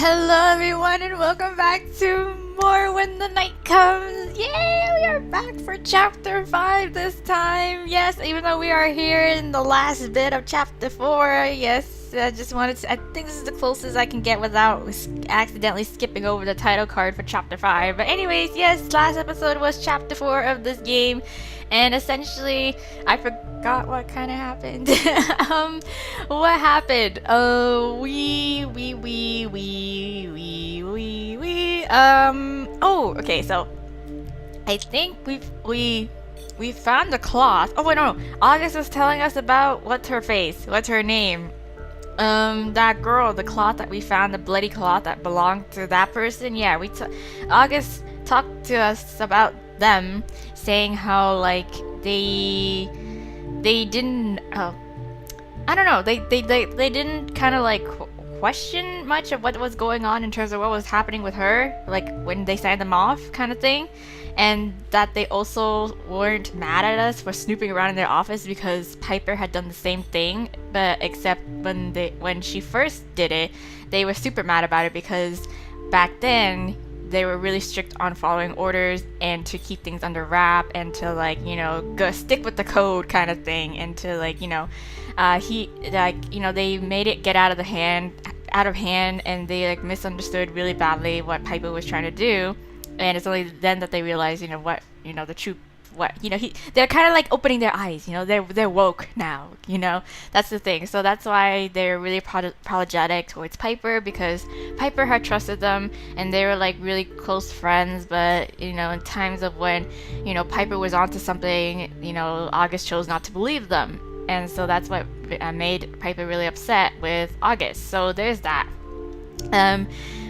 Hello everyone and welcome back to More When the Night Comes. Yay! We are back for chapter 5 this time. Yes, even though we are here in the last bit of chapter 4. Yes, I just wanted to, I think this is the closest I can get without accidentally skipping over the title card for chapter 5. But anyways, yes, last episode was chapter 4 of this game. And essentially, I forgot what kind of happened. What happened? Okay, so I think we found the cloth. Oh wait, no. August was telling us about what's her name. That girl, the cloth that we found, the bloody cloth that belonged to that person. Yeah, August talked to us about them, saying how like they didn't I don't know, they didn't kind of like question much of what was going on in terms of what was happening with her, like when they signed them off kind of thing, and that they also weren't mad at us for snooping around in their office because Piper had done the same thing, but except when she first did it, they were super mad about it because back then they were really strict on following orders and to keep things under wrap and to like, you know, go stick with the code kind of thing, and to like, you know, they made it get out of hand, and they like misunderstood really badly what Piper was trying to do, and it's only then that they realized, you know, what, you know, the truth. What, you know, they're kind of like opening their eyes, you know, they're woke now, you know, that's the thing. So that's why they're really apologetic towards Piper, because Piper had trusted them and they were like really close friends, but you know, in times of when, you know, Piper was onto something, you know, August chose not to believe them, and so that's what made Piper really upset with August. So there's that.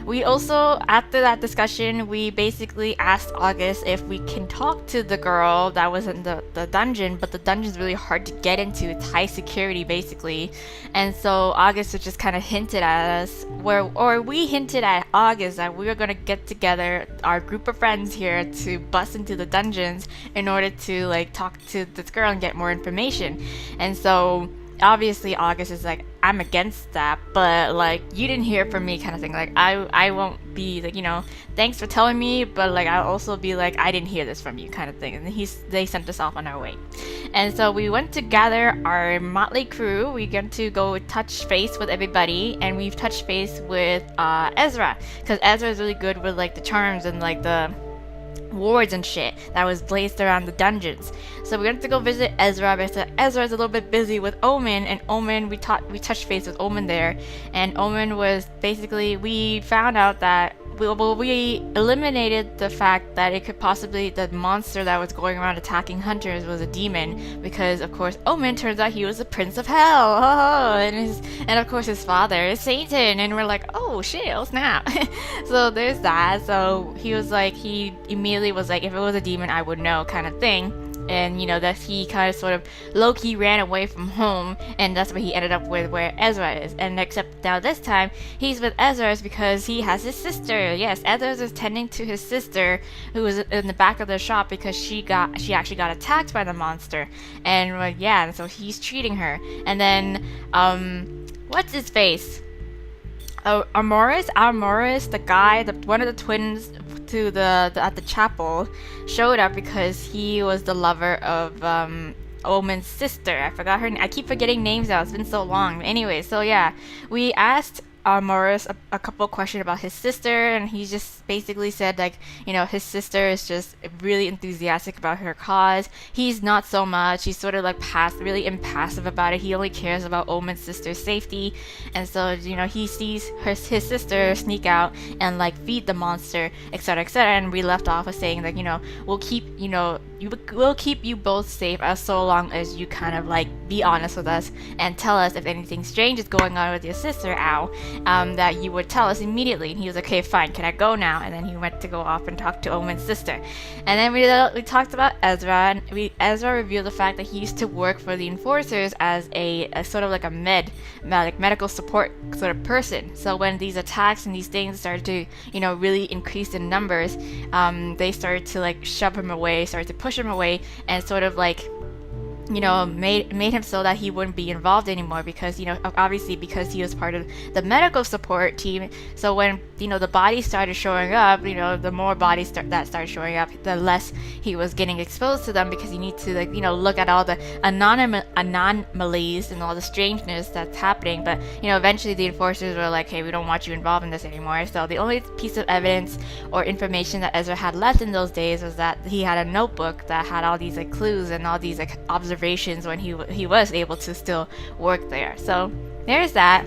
We also, after that discussion, we basically asked August if we can talk to the girl that was in the dungeon, but the dungeon's really hard to get into. It's high security, basically. And so August just kind of hinted at us, or we hinted at August that we were going to get together our group of friends here to bust into the dungeons in order to like talk to this girl and get more information. And so obviously August is like, I'm against that, but like, you didn't hear from me kind of thing. Like I won't be like, you know, thanks for telling me, but like I'll also be like, I didn't hear this from you kind of thing. And they sent us off on our way. And so we went to gather our motley crew. We got to go touch face with everybody, and we've touched face with Ezra, because Ezra is really good with like the charms and like the wards and shit that was placed around the dungeons. So we went to go visit Ezra, but Ezra's a little bit busy with Omen, and Omen, we touched face with Omen there, and Omen was basically, we found out that we eliminated the fact that it could possibly, the monster that was going around attacking hunters was a demon, because of course Omen turns out he was the prince of hell, and of course his father is Satan, and we're like, oh shit, oh snap. So there's that. So he was like, he immediately was like, if it was a demon I would know kind of thing. And you know, that he kind of sort of low-key ran away from home, and that's what he ended up with where Ezra is. And except now this time he's with Ezra's because he has his sister. Yes, Ezra's is tending to his sister who was in the back of the shop because she actually got attacked by the monster, and yeah, and so he's treating her. And then what's his face, Amoris, the guy, one of the twins to at the chapel, showed up because he was the lover of Omen's sister. I forgot her name. I keep forgetting names now. It's been so long. Anyway, so yeah, we asked Morris a couple of questions about his sister, and he just basically said like, you know, his sister is just really enthusiastic about her cause. He's not so much. He's sort of like really impassive about it. He only cares about Omen's sister's safety, and so, you know, he sees his sister sneak out and like feed the monster, etc., etc. And we left off with saying like, you know, we'll keep you both safe as so long as you kind of like be honest with us and tell us if anything strange is going on with your sister, that you would tell us immediately. And he was like, okay, fine, can I go now? And then he went to go off and talk to Omen's sister. And then we talked about Ezra, and Ezra revealed the fact that he used to work for the Enforcers as a sort of like a medical support sort of person. So when these attacks and these things started to, you know, really increase in numbers, they started to like shove him away, started to push him away, and sort of like made him so that he wouldn't be involved anymore, because obviously because he was part of the medical support team. So when the bodies started showing up, the more bodies that started showing up, the less he was getting exposed to them, because you need to look at all the anomalies and all the strangeness that's happening. But eventually the enforcers were like, hey, we don't want you involved in this anymore. So the only piece of evidence or information that Ezra had left in those days was that he had a notebook that had all these clues and all these observations when he was able to still work there. So there's that.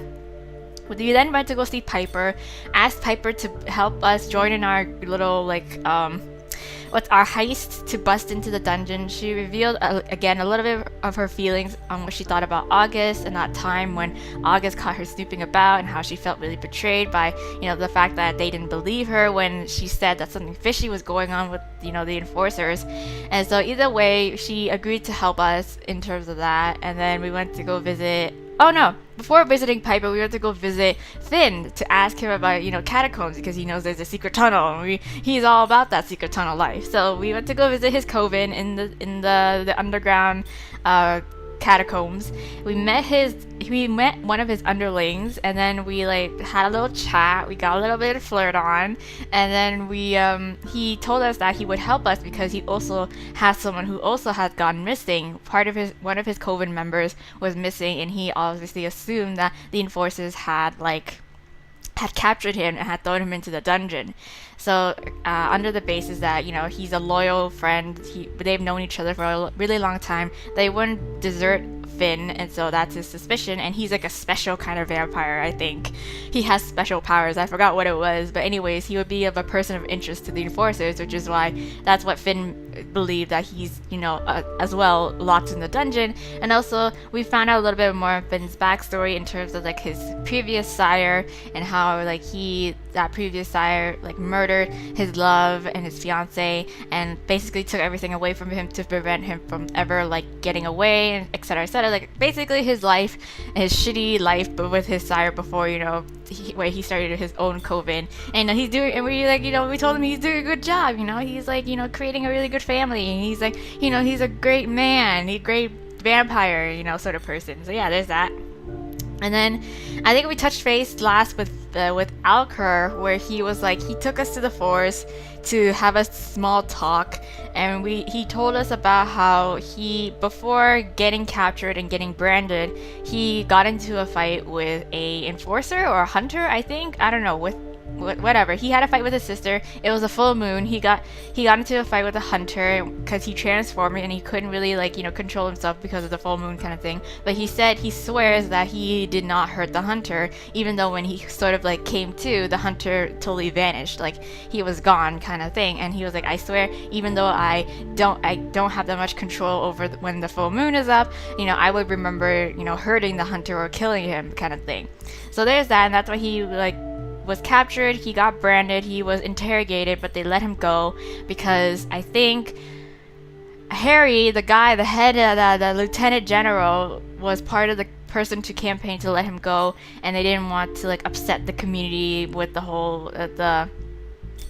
We then went to go see Piper, asked Piper to help us join in our little what's our heist to bust into the dungeon. She revealed again a little bit of her feelings on what she thought about August and that time when August caught her snooping about, and how she felt really betrayed by the fact that they didn't believe her when she said that something fishy was going on with the enforcers. And so either way, she agreed to help us in terms of that. And then we went to go visit. Oh no! Before visiting Piper, we went to go visit Finn to ask him about, catacombs, because he knows there's a secret tunnel, and he's all about that secret tunnel life. So we went to go visit his coven in the underground catacombs. We met one of his underlings, and then we had a little chat. We got a little bit of flirt on, and then he told us that he would help us because he also has someone who also has gone missing. One of his coven members was missing, and he obviously assumed that the enforcers had captured him and had thrown him into the dungeon. So under the basis that he's a loyal friend, they've known each other for a really long time, they wouldn't desert Finn, and so that's his suspicion. And he's a special kind of vampire. I think he has special powers. I forgot what it was, but anyways, he would be of a person of interest to the enforcers, which is why that's what Finn believed, that he's as well locked in the dungeon. And also we found out a little bit more of Finn's backstory in terms of his previous sire, and how that previous sire murdered his love and his fiance, and basically took everything away from him to prevent him from ever getting away, and etc., etc. Basically his life, his shitty life, but with his sire before where he started his own coven. And he's doing, and we told him he's doing a good job. He's creating a really good family, and he's he's a great man, he's a great vampire, sort of person. So yeah, there's that. And then I think we touched base last with Alker, where he took us to the forest to have a small talk, and he told us about how before getting captured and getting branded, he got into a fight with a enforcer or a hunter, I think. I don't know, whatever. He had a fight with his sister. It was a full moon. He got into a fight with a hunter because he transformed, and he couldn't really control himself because of the full moon kind of thing. But he swears that he did not hurt the hunter, even though when he sort of came to, the hunter totally vanished, he was gone kind of thing. And he was I swear, even though I don't have that much control over when the full moon is up, I would remember hurting the hunter or killing him kind of thing. So there's that, and that's why he was captured. He got branded, he was interrogated, but they let him go because I think Harry, the head of the lieutenant general, was part of the person to campaign to let him go, and they didn't want to upset the community with the whole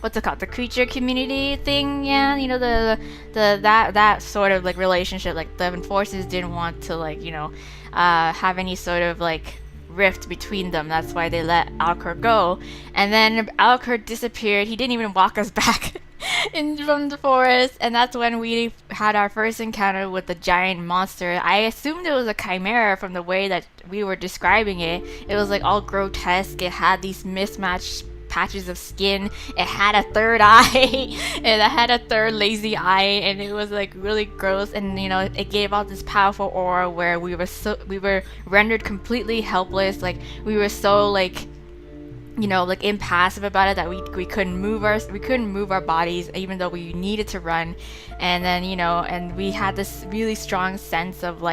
what's it called, the creature community thing. Yeah, that sort of relationship. The enforcers didn't want to have any sort of rift between them. That's why they let Alcor go. And then Alcor disappeared. He didn't even walk us back from the forest, and that's when we had our first encounter with the giant monster. I assumed it was a chimera from the way that we were describing it. It was all grotesque. It had these mismatched patches of skin. It had a third eye, and it had a third lazy eye, and it was really gross. And it gave out this powerful aura where we were rendered completely helpless. We were so impassive about it that we couldn't move our bodies, even though we needed to run. And then and we had this really strong sense of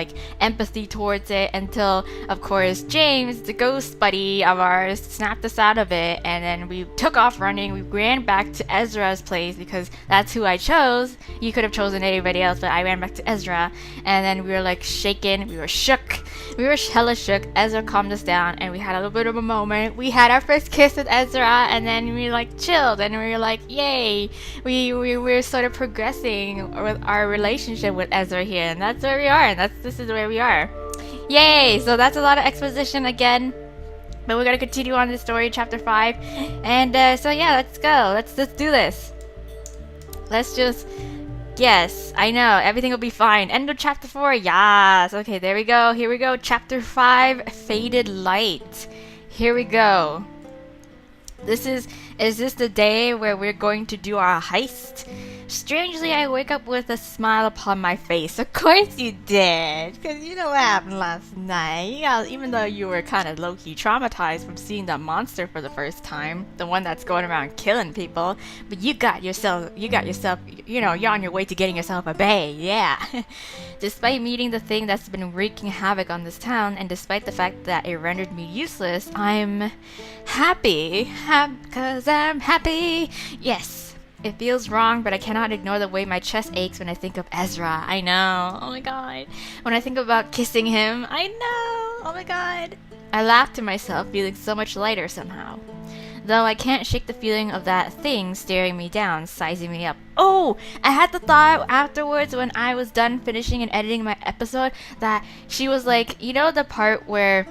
empathy towards it, until of course James, the ghost buddy of ours, snapped us out of it. And then we took off running. We ran back to Ezra's place because that's who I chose. You could have chosen anybody else, but I ran back to Ezra. And then we were shaken, we were shook, we were hella shook. Ezra calmed us down, and we had a little bit of a moment. We had our first kiss with Ezra, and then we like chilled, and we were like, yay, we're sort of progressing with our relationship with Ezra here, and that's where we are, and this is where we are. Yay! So that's a lot of exposition again, but we're gonna continue on this story, chapter 5, and so yeah, let's go. Let's do this. Let's just. Yes, I know. Everything will be fine. End of chapter 4. Yes. Okay, there we go. Here we go. Chapter 5, Faded Light. Here we go. Is this the day where we're going to do our heist? Strangely, I wake up with a smile upon my face. Of course you did, because you know what happened last night. Yeah, even though you were kind of low-key traumatized from seeing that monster for the first time, the one that's going around killing people, but you got yourself, you know, you're on your way to getting yourself a bae, yeah. Despite meeting the thing that's been wreaking havoc on this town, and despite the fact that it rendered me useless, I'm happy, because I'm happy, yes. It feels wrong, but I cannot ignore the way my chest aches when I think of Ezra. I know. Oh my god. When I think about kissing him, I know. Oh my god. I laugh to myself, feeling so much lighter somehow. Though I can't shake the feeling of that thing staring me down, sizing me up. Oh! I had the thought afterwards when I was done finishing and editing my episode that she was like, you know the part where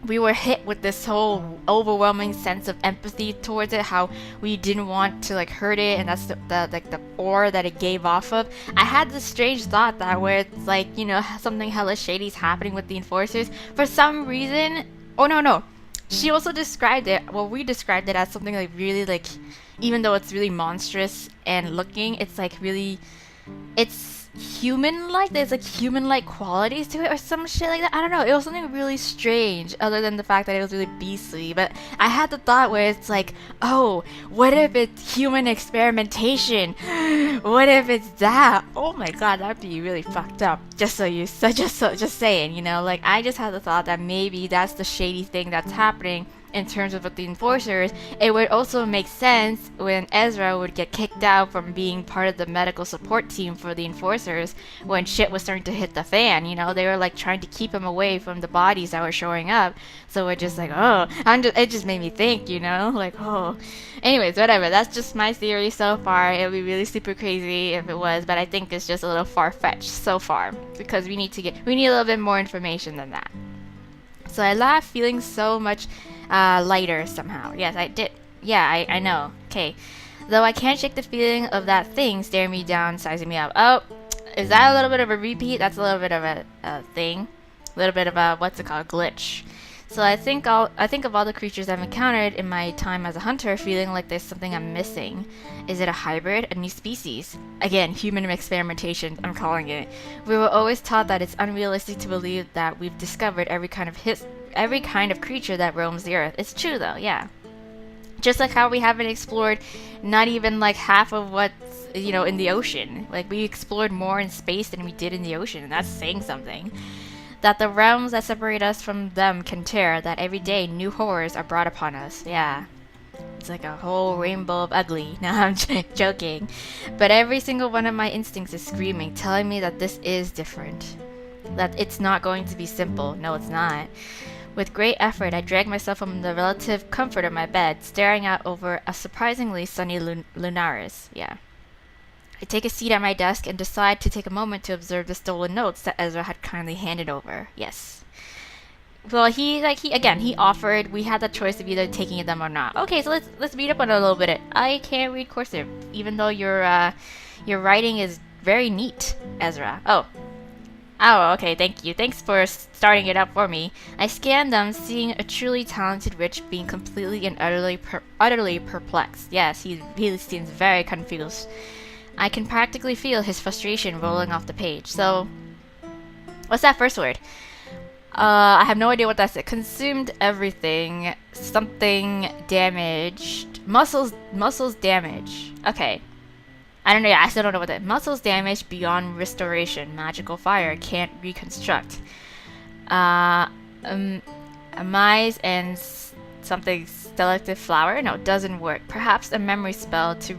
we were hit with this whole overwhelming sense of empathy towards it, how we didn't want to like hurt it, and that's the aura that it gave off of. I had this strange thought that where it's like, you know, something hella shady's happening with the enforcers for some reason. Oh no, she also described it, well, we described it as something like really like, even though it's really monstrous and looking, it's like really, it's human-like. There's like human-like qualities to it or some shit like that. I don't know. It was something really strange other than the fact that it was really beastly. But I had the thought where it's like, oh, what if it's human experimentation? What if it's that? Oh my god, that'd be really fucked up. Just saying, you know, like I just had the thought that maybe that's the shady thing that's happening in terms of with the enforcers. It would also make sense when Ezra would get kicked out from being part of the medical support team for the enforcers when shit was starting to hit the fan, you know. They were like trying to keep him away from the bodies that were showing up, so we're just like, oh, it just made me think, you know, like, oh. Anyways, whatever, that's just my theory so far. It would be really super crazy if it was, but I think it's just a little far-fetched so far, because we need a little bit more information than that. So I laughed, feeling so much lighter somehow. Yes, I did. Yeah, I know. Okay. Though I can't shake the feeling of that thing staring me down, sizing me up. Oh, is that a little bit of a repeat? That's a little bit of a thing. A little bit of a, what's it called, glitch. So I think of all the creatures I've encountered in my time as a hunter, feeling like there's something I'm missing. Is it a hybrid, a new species? Again, human experimentation, I'm calling it. We were always taught that it's unrealistic to believe that we've discovered every kind of creature that roams the earth. It's true though, yeah. Just like how we haven't explored not even like half of what's, you know, in the ocean. Like we explored more in space than we did in the ocean, and that's saying something. That the realms that separate us from them can tear, that every day new horrors are brought upon us. Yeah. It's like a whole rainbow of ugly. No, I'm joking. But every single one of my instincts is screaming, telling me that this is different. That it's not going to be simple. No, it's not. With great effort, I drag myself from the relative comfort of my bed, staring out over a surprisingly sunny Lunaris. Yeah. I take a seat at my desk and decide to take a moment to observe the stolen notes that Ezra had kindly handed over. Yes. Well, he offered. We had the choice of either taking them or not. Okay, so let's read up on it a little bit. I can't read cursive, even though your writing is very neat, Ezra. Oh, okay, thank you. Thanks for starting it up for me. I scanned them, seeing a truly talented witch being completely and utterly perplexed. Yes, he really seems very confused. I can practically feel his frustration rolling off the page. So, what's that first word? I have no idea what that's. It consumed everything. Something damaged. Muscles damage. Okay. I don't know. I still don't know what that. Muscles damaged beyond restoration. Magical fire can't reconstruct. Amise and something selective flower. No, it doesn't work. Perhaps a memory spell to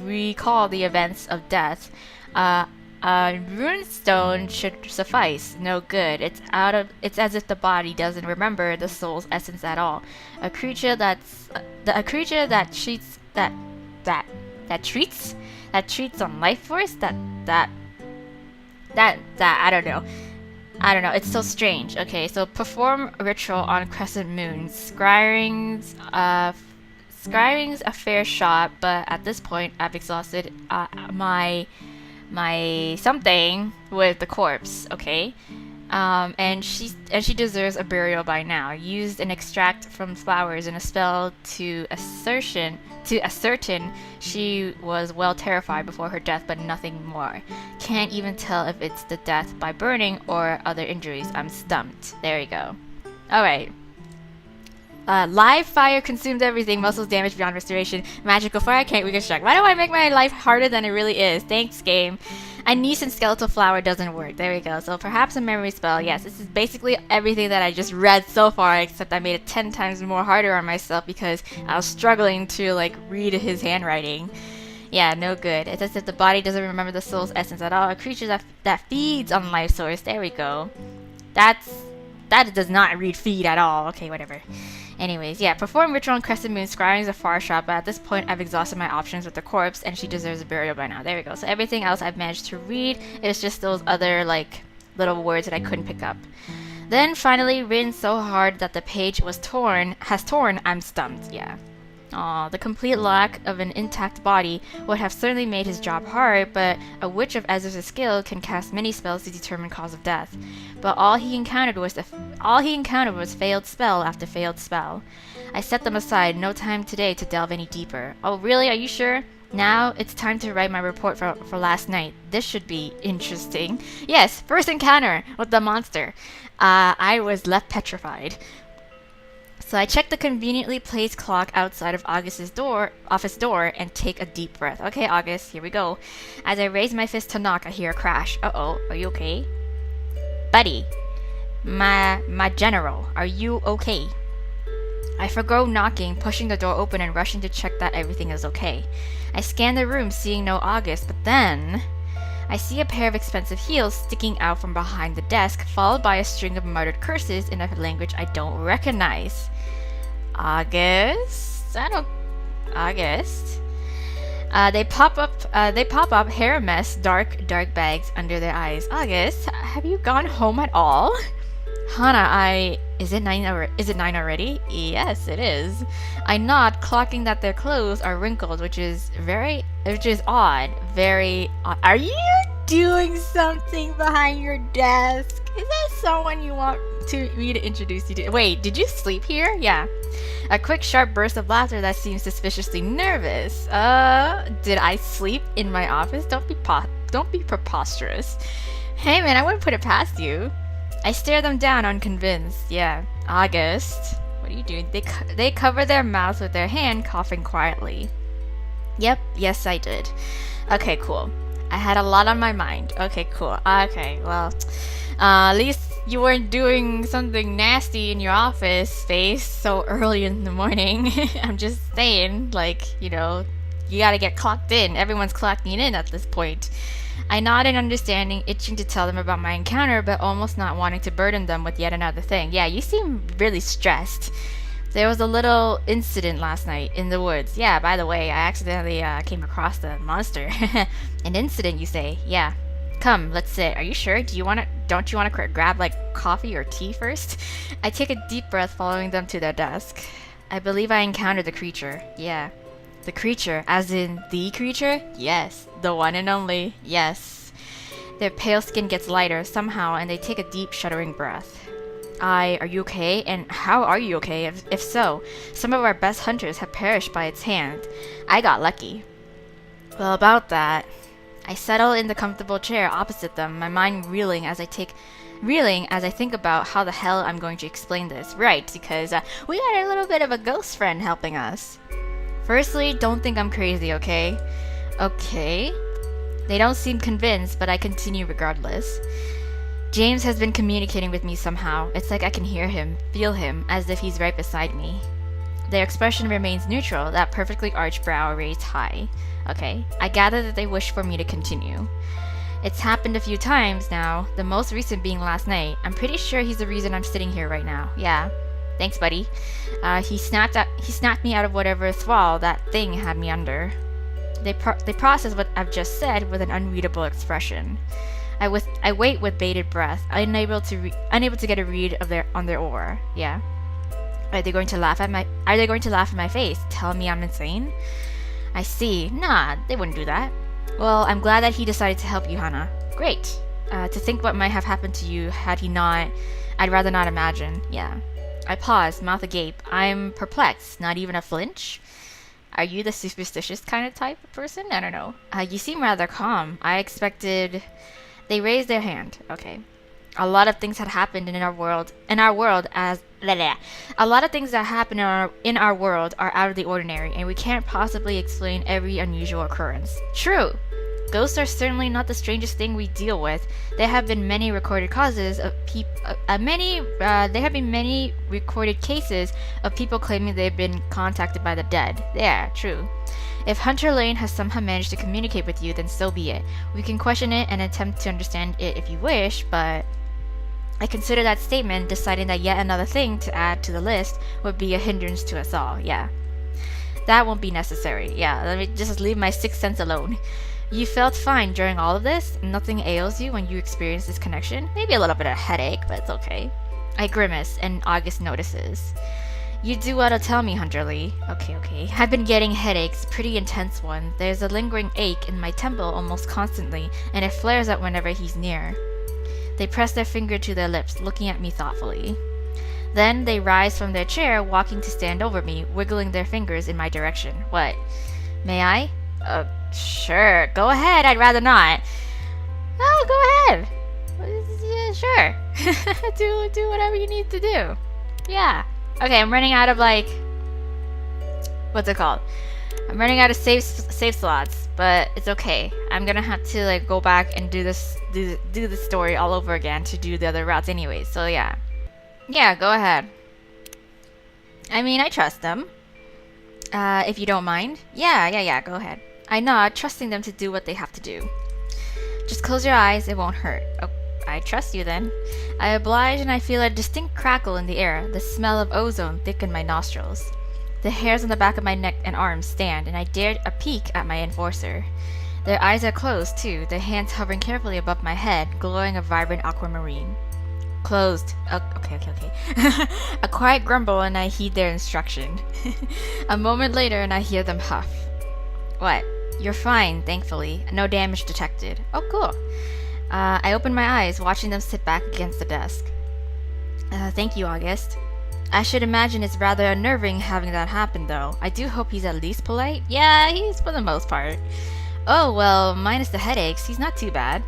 recall the events of death. Runestone should suffice. No good. It's as if the body doesn't remember the soul's essence at all. A creature a creature that treats that treats on life force. That I don't know. I don't know. It's so strange. Okay, so perform a ritual on crescent moons. Scrying's a fair shot, but at this point, I've exhausted my something with the corpse. Okay, and she deserves a burial by now. Used an extract from flowers in a spell to ascertain she was well terrified before her death, but nothing more. Can't even tell if it's the death by burning or other injuries. I'm stumped. There you go. All right. Live fire consumes everything. Muscles damaged beyond restoration. Magical fire can't weaken shock. Why do I make my life harder than it really is? Thanks, game. A niece and skeletal flower doesn't work. There we go. So perhaps a memory spell. Yes, this is basically everything that I just read so far, except I made it 10 times more harder on myself because I was struggling to like read his handwriting. Yeah, no good. It's as if the body doesn't remember the soul's essence at all. A creature that feeds on life source. There we go. That does not read feed at all. Okay, whatever. Anyways, yeah, perform ritual on Crescent Moon. Scrying is a far shot, but at this point I've exhausted my options with the corpse, and she deserves a burial by now. There we go. So everything else I've managed to read. It's just those other, like, little words that I couldn't pick up. Then finally, written so hard that the page has torn, I'm stumped. Yeah. Aw, the complete lack of an intact body would have certainly made his job hard, but a witch of Ezra's skill can cast many spells to determine cause of death. But all he encountered was failed spell after failed spell. I set them aside, no time today to delve any deeper. Oh really, are you sure? Now it's time to write my report for last night. This should be interesting. Yes, first encounter with the monster. I was left petrified. So I check the conveniently placed clock outside of August's office door and take a deep breath. Okay, August, here we go. As I raise my fist to knock, I hear a crash. Uh-oh, are you okay? Buddy, my general, are you okay? I forgo knocking, pushing the door open and rushing to check that everything is okay. I scan the room, seeing no August, but then I see a pair of expensive heels sticking out from behind the desk, followed by a string of muttered curses in a language I don't recognize. August? August? They pop up, hair a mess, dark bags under their eyes. August, have you gone home at all? Hana, is it 9 already? Yes, it is. I nod, clocking that their clothes are wrinkled, which is odd. Very odd. Are you doing something behind your desk? Is that someone you want me to introduce you to? Wait, did you sleep here? Yeah. A quick, sharp burst of laughter that seems suspiciously nervous. Did I sleep in my office? Don't be preposterous. Hey man, I wouldn't put it past you. I stare them down, unconvinced. Yeah, August. What are you doing? They cover their mouths with their hand, coughing quietly. Yep, yes I did. Okay, cool. I had a lot on my mind. Okay, cool. Okay, well, at least you weren't doing something nasty in your office space so early in the morning. I'm just saying, like, you know, you gotta get clocked in. Everyone's clocking in at this point. I nod in understanding, itching to tell them about my encounter, but almost not wanting to burden them with yet another thing. Yeah, you seem really stressed. There was a little incident last night in the woods. Yeah, by the way, I accidentally came across the monster. An incident, you say? Yeah. Come, let's sit. Are you sure? Don't you want to grab like coffee or tea first? I take a deep breath, following them to their desk. I believe I encountered the creature. Yeah. The creature, as in the creature? Yes. The one and only. Yes. Their pale skin gets lighter somehow, and they take a deep, shuddering breath. Are you okay? And how are you okay? If so, some of our best hunters have perished by its hand. I got lucky. Well, about that, I settle in the comfortable chair opposite them, my mind reeling as I think about how the hell I'm going to explain this. Right, because we got a little bit of a ghost friend helping us. Firstly, don't think I'm crazy, okay? Okay. They don't seem convinced, but I continue regardless. James has been communicating with me somehow. It's like I can hear him, feel him, as if he's right beside me. Their expression remains neutral, that perfectly arched brow raised high. Okay, I gather that they wish for me to continue. It's happened a few times now, the most recent being last night. I'm pretty sure he's the reason I'm sitting here right now. Yeah. Thanks, buddy. He snapped me out of whatever thrall that thing had me under. They process what I've just said with an unreadable expression. I wait with bated breath, unable to get a read on their aura. Yeah. Are they going to laugh in my face? Tell me I'm insane? I see. Nah, they wouldn't do that. Well, I'm glad that he decided to help you, Hana. Great. To think what might have happened to you had he not, I'd rather not imagine. Yeah. I paused, mouth agape. I'm perplexed, not even a flinch. Are you the superstitious kind of type of person? I don't know. You seem rather calm. I expected... They raised their hand. Okay. A lot of things had happened in our world a lot of things that happen in our world are out of the ordinary, and we can't possibly explain every unusual occurrence. True. Ghosts are certainly not the strangest thing we deal with. There have been many recorded cases of many recorded cases of people claiming they've been contacted by the dead. Yeah, true. If Hunter Lane has somehow managed to communicate with you, then so be it. We can question it and attempt to understand it if you wish, but I consider that statement, deciding that yet another thing to add to the list would be a hindrance to us all. Yeah. That won't be necessary. Yeah, let me just leave my sixth sense alone. You felt fine during all of this? Nothing ails you when you experience this connection? Maybe a little bit of headache, but it's okay. I grimace, and August notices. You do well to tell me, Hunter Lee. Okay. I've been getting headaches, pretty intense ones. There's a lingering ache in my temple almost constantly, and it flares up whenever he's near. They press their finger to their lips, looking at me thoughtfully. Then they rise from their chair, walking to stand over me, wiggling their fingers in my direction. What? May I? Sure. Go ahead. I'd rather not. Oh, go ahead. Yeah, sure. do whatever you need to do. Yeah. Okay, I'm running out of what's it called? I'm running out of save slots, but it's okay. I'm gonna have to go back and do the story all over again to do the other routes anyway. So yeah, go ahead. I mean, I trust them. If you don't mind. Yeah. Go ahead. I nod, trusting them to do what they have to do. Just close your eyes. It won't hurt. Oh, I trust you then. I oblige, and I feel a distinct crackle in the air. The smell of ozone thicken my nostrils. The hairs on the back of my neck and arms stand, and I dare a peek at my enforcer. Their eyes are closed, too, their hands hovering carefully above my head, glowing a vibrant aquamarine. Closed. Okay. A quiet grumble, and I heed their instruction. A moment later, and I hear them huff. What? You're fine, thankfully. No damage detected. Oh, cool. I open my eyes, watching them sit back against the desk. Thank you, August. I should imagine it's rather unnerving having that happen, though. I do hope he's at least polite. Yeah, he's for the most part. Oh, well, minus the headaches, he's not too bad.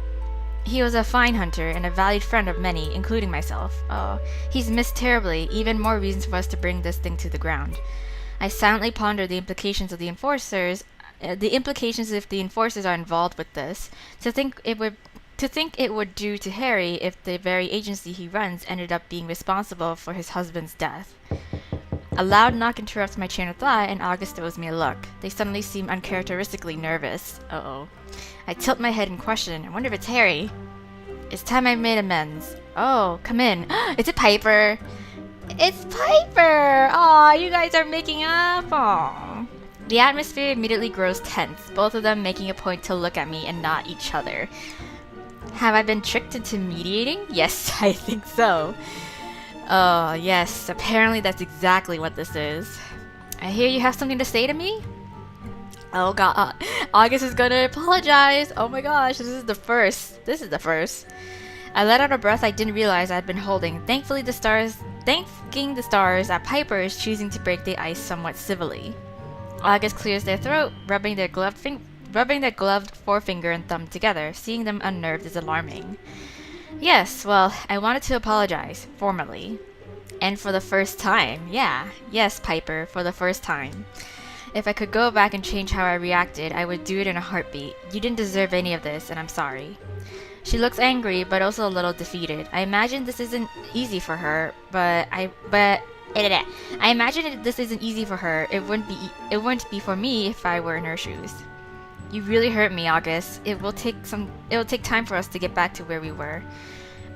He was a fine hunter and a valued friend of many, including myself. Oh, he's missed terribly, even more reasons for us to bring this thing to the ground. I silently ponder the implications if the enforcers are involved with this. To think it would do to Harry if the very agency he runs ended up being responsible for his husband's death. A loud knock interrupts my train of thought, and August throws me a look. They suddenly seem uncharacteristically nervous. Uh-oh. I tilt my head in question. I wonder if it's Harry. It's time I made amends. Oh, come in. Is it Piper? It's Piper! Aw, you guys are making up. Aw. The atmosphere immediately grows tense, both of them making a point to look at me and not each other. Have I been tricked into mediating? Yes, I think so. Oh, yes, apparently that's exactly what this is. I hear you have something to say to me? Oh god, August is gonna apologize. Oh my gosh, this is the first. I let out a breath I didn't realize I'd been holding, thanking the stars that Piper is choosing to break the ice somewhat civilly. August clears their throat, rubbing their gloved forefinger and thumb together. Seeing them unnerved is alarming. Yes, well, I wanted to apologize, formally. And for the first time, yeah. Yes, Piper, for the first time. If I could go back and change how I reacted, I would do it in a heartbeat. You didn't deserve any of this, and I'm sorry. She looks angry, but also a little defeated. I imagine this isn't easy for her, I imagine this isn't easy for her. It wouldn't be for me if I were in her shoes. You really hurt me, August. It will take time for us to get back to where we were.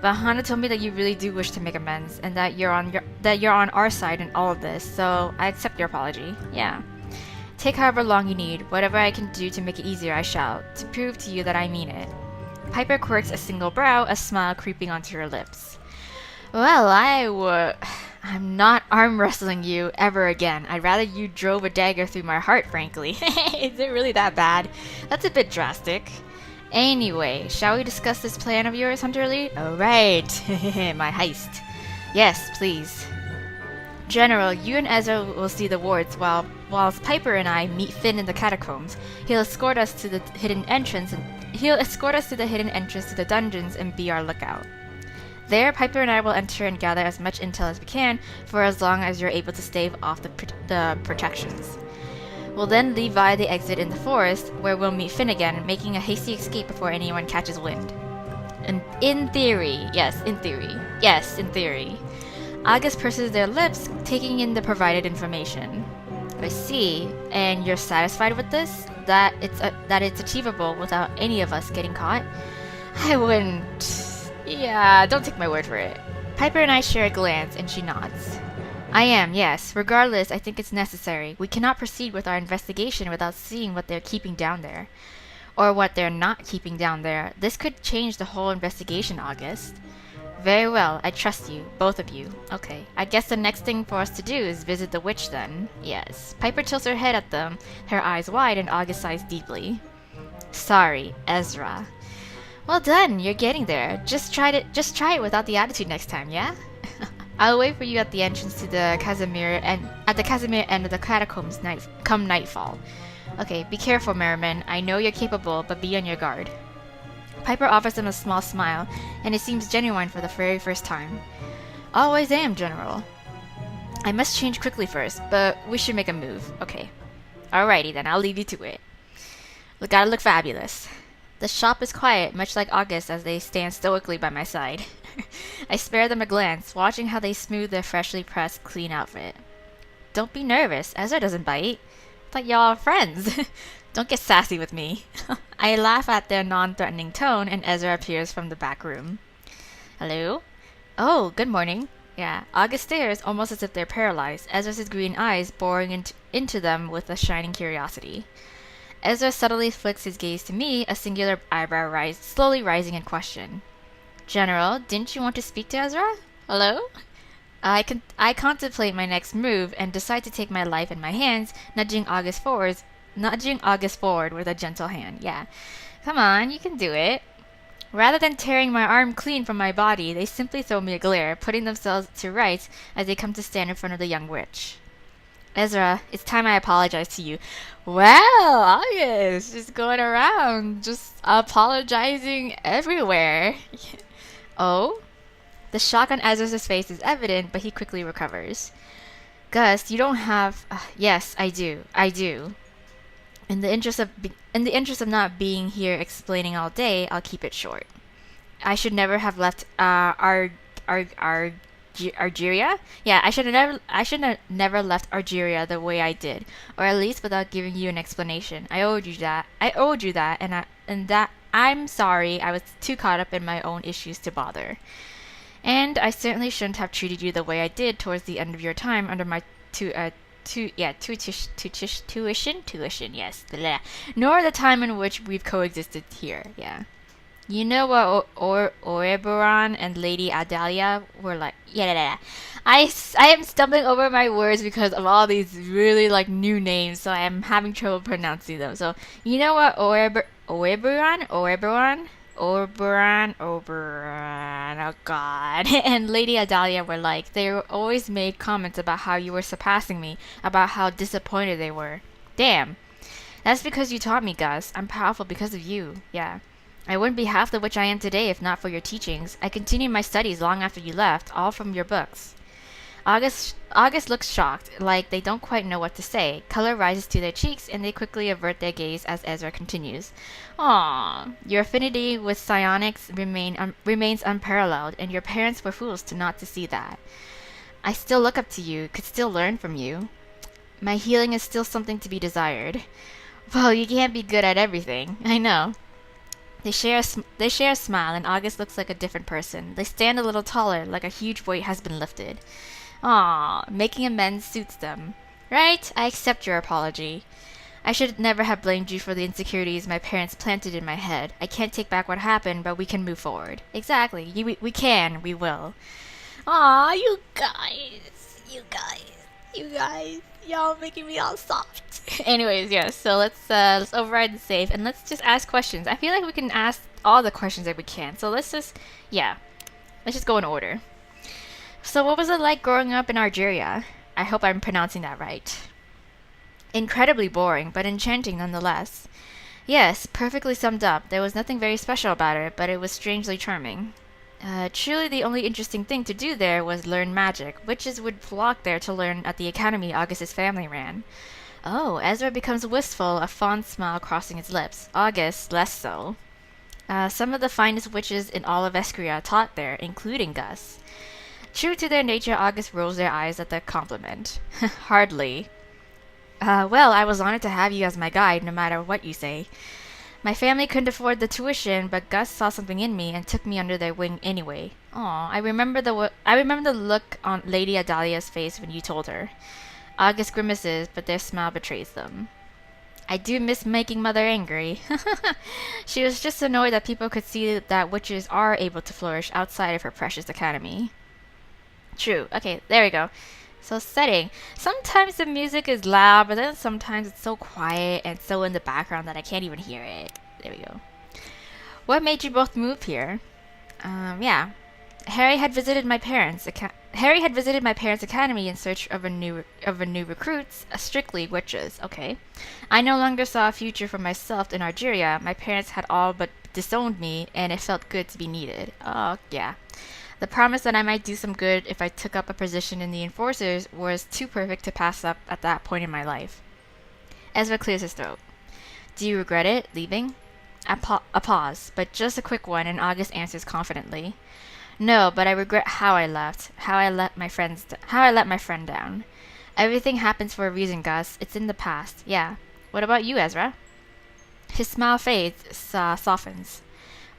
But Hana told me that you really do wish to make amends and that you're on our side in all of this, so I accept your apology. Yeah. Take however long you need. Whatever I can do to make it easier, I shall, to prove to you that I mean it. Piper quirks a single brow, a smile creeping onto her lips. Well, I'm not arm wrestling you ever again. I'd rather you drove a dagger through my heart, frankly. Is it really that bad? That's a bit drastic. Anyway, shall we discuss this plan of yours, Hunter Lee? Alright, my heist. Yes, please. General, you and Ezra will see the wards whilst Piper and I meet Finn in the catacombs. He'll escort us to the hidden entrance to the dungeons and be our lookout. There, Piper and I will enter and gather as much intel as we can for as long as you're able to stave off the protections. We'll then leave via the exit in the forest, where we'll meet Finn again, making a hasty escape before anyone catches wind. And in theory. August purses their lips, taking in the provided information. I see, and you're satisfied with this? That it's achievable without any of us getting caught? I wouldn't. Yeah, don't take my word for it. Piper and I share a glance, and she nods. I am, yes. Regardless, I think it's necessary. We cannot proceed with our investigation without seeing what they're keeping down there. Or what they're not keeping down there. This could change the whole investigation, August. Very well, I trust you, both of you. Okay, I guess the next thing for us to do is visit the witch then. Yes. Piper tilts her head at them, her eyes wide, and August sighs deeply. Sorry, Ezra. Well done, you're getting there. Just try it without the attitude next time, yeah? I'll wait for you at the entrance to the Casimir end of the catacombs come nightfall. Okay, be careful, Merriman. I know you're capable, but be on your guard. Piper offers him a small smile, and it seems genuine for the very first time. Always am, General. I must change quickly first, but we should make a move. Okay. Alrighty then, I'll leave you to it. Gotta look fabulous. The shop is quiet, much like August as they stand stoically by my side. I spare them a glance, watching how they smooth their freshly pressed, clean outfit. Don't be nervous. Ezra doesn't bite. Thought y'all are friends. Don't get sassy with me. I laugh at their non-threatening tone, and Ezra appears from the back room. Hello? Oh, good morning. Yeah, August stares almost as if they're paralyzed, Ezra's green eyes boring into them with a shining curiosity. Ezra subtly flicks his gaze to me, a singular eyebrow slowly rising in question. General, didn't you want to speak to Ezra? Hello? I contemplate my next move and decide to take my life in my hands, nudging August forward with a gentle hand. Yeah. Come on, you can do it. Rather than tearing my arm clean from my body, they simply throw me a glare, putting themselves to rights as they come to stand in front of the young witch. Ezra, it's time I apologize to you. Well, August, just going around, just apologizing everywhere. Oh? The shock on Ezra's face is evident, but he quickly recovers. Gus, you don't have... yes, I do. In the interest of not being here explaining all day, I'll keep it short. I should never have left Algeria? Yeah, I should have never left Algeria the way I did, or at least without giving you an explanation. I owed you that, and that I'm sorry. I was too caught up in my own issues to bother. And I certainly shouldn't have treated you the way I did towards the end of your time under my tuition, yes, blah. Nor the time in which we've coexisted here, yeah. You know what Oreburan and Lady Adalia were like? Yeah. I am stumbling over my words because of all these really new names, so I am having trouble pronouncing them. So you know what Oreburan, oh god, and Lady Adalia were like. They always made comments about how you were surpassing me, about how disappointed they were. Damn. That's because you taught me, Gus. I'm powerful because of you, yeah. I wouldn't be half the witch I am today if not for your teachings. I continued my studies long after you left, all from your books. August looks shocked, like they don't quite know what to say. Color rises to their cheeks, and they quickly avert their gaze as Ezra continues. Aww, your affinity with psionics remains unparalleled, and your parents were fools not to see that. I still look up to you, could still learn from you. My healing is still something to be desired. Well, you can't be good at everything. I know. They share a smile, and August looks like a different person. They stand a little taller, like a huge weight has been lifted. Aw, making amends suits them. Right? I accept your apology. I should never have blamed you for the insecurities my parents planted in my head. I can't take back what happened, but we can move forward. Exactly. We can. We will. Aw, you guys. You guys. You guys. Y'all making me all soft. Anyways, yes. So let's override the save and let's just ask questions. I feel like we can ask all the questions that we can. So let's just go in order. So what was it like growing up in Algeria? I hope I'm pronouncing that right. Incredibly boring, but enchanting nonetheless. Yes, perfectly summed up. There was nothing very special about it, but it was strangely charming. Truly the only interesting thing to do there was learn magic. Witches would flock there to learn at the academy August's family ran. Oh, Ezra becomes wistful, a fond smile crossing his lips. August, less so. Some of the finest witches in all of Escria taught there, including Gus. True to their nature, August rolls their eyes at the compliment. Hardly. Well, I was honored to have you as my guide, no matter what you say. My family couldn't afford the tuition, but Gus saw something in me and took me under their wing anyway. Aw, I remember the look on Lady Adalia's face when you told her. August grimaces, but their smile betrays them. I do miss making Mother angry. She was just annoyed that people could see that witches are able to flourish outside of her precious academy. True. Okay, there we go. So setting. Sometimes the music is loud, but then sometimes it's so quiet and so in the background that I can't even hear it. There we go. What made you both move here? Yeah. Harry had visited my parents' academy in search of a new recruits, strictly witches. Okay. I no longer saw a future for myself in Algeria. My parents had all but disowned me, and it felt good to be needed. Oh, yeah. The promise that I might do some good if I took up a position in the Enforcers was too perfect to pass up at that point in my life. Ezra clears his throat. Do you regret it, leaving? A pause, but just a quick one, and August answers confidently. No, but I regret how I left, how I let my friend down. Everything happens for a reason, Gus. It's in the past. Yeah. What about you, Ezra? His smile fades, softens.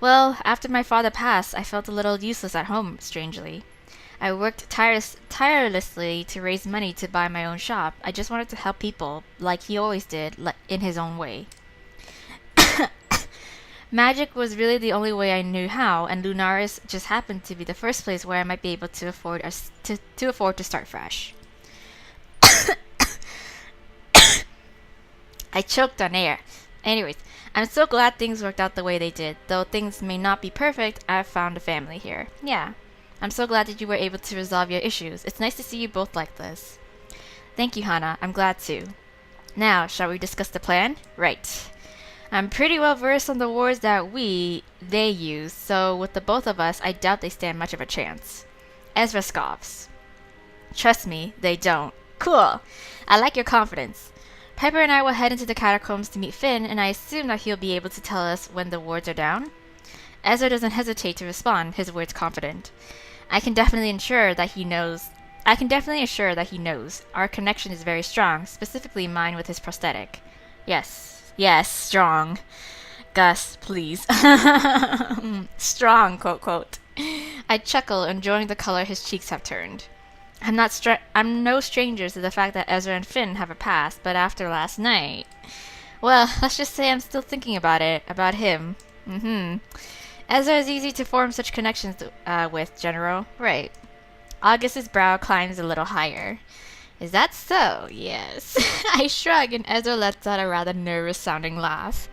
Well, after my father passed, I felt a little useless at home, strangely. I worked tirelessly to raise money to buy my own shop. I just wanted to help people, like he always did, in his own way. Magic was really the only way I knew how, and Lunaris just happened to be the first place where I might be able to afford to start fresh. I choked on air. Anyways, I'm so glad things worked out the way they did. Though things may not be perfect, I've found a family here. Yeah. I'm so glad that you were able to resolve your issues. It's nice to see you both like this. Thank you, Hana. I'm glad too. Now, shall we discuss the plan? Right. I'm pretty well versed on the words that they use, so with the both of us, I doubt they stand much of a chance. Ezra scoffs. Trust me, they don't. Cool. I like your confidence. Piper and I will head into the catacombs to meet Finn, and I assume that he'll be able to tell us when the wards are down. Ezra doesn't hesitate to respond, his words confident. I can definitely assure that he knows. Our connection is very strong, specifically mine with his prosthetic. Yes, strong. Gus, please. Strong, quote, quote. I chuckle, enjoying the color his cheeks have turned. I'm no stranger to the fact that Ezra and Finn have a past, but after last night... Well, let's just say I'm still thinking about him. Ezra is easy to form such connections with, General. Right. August's brow climbs a little higher. Is that so? Yes. I shrug, and Ezra lets out a rather nervous-sounding laugh.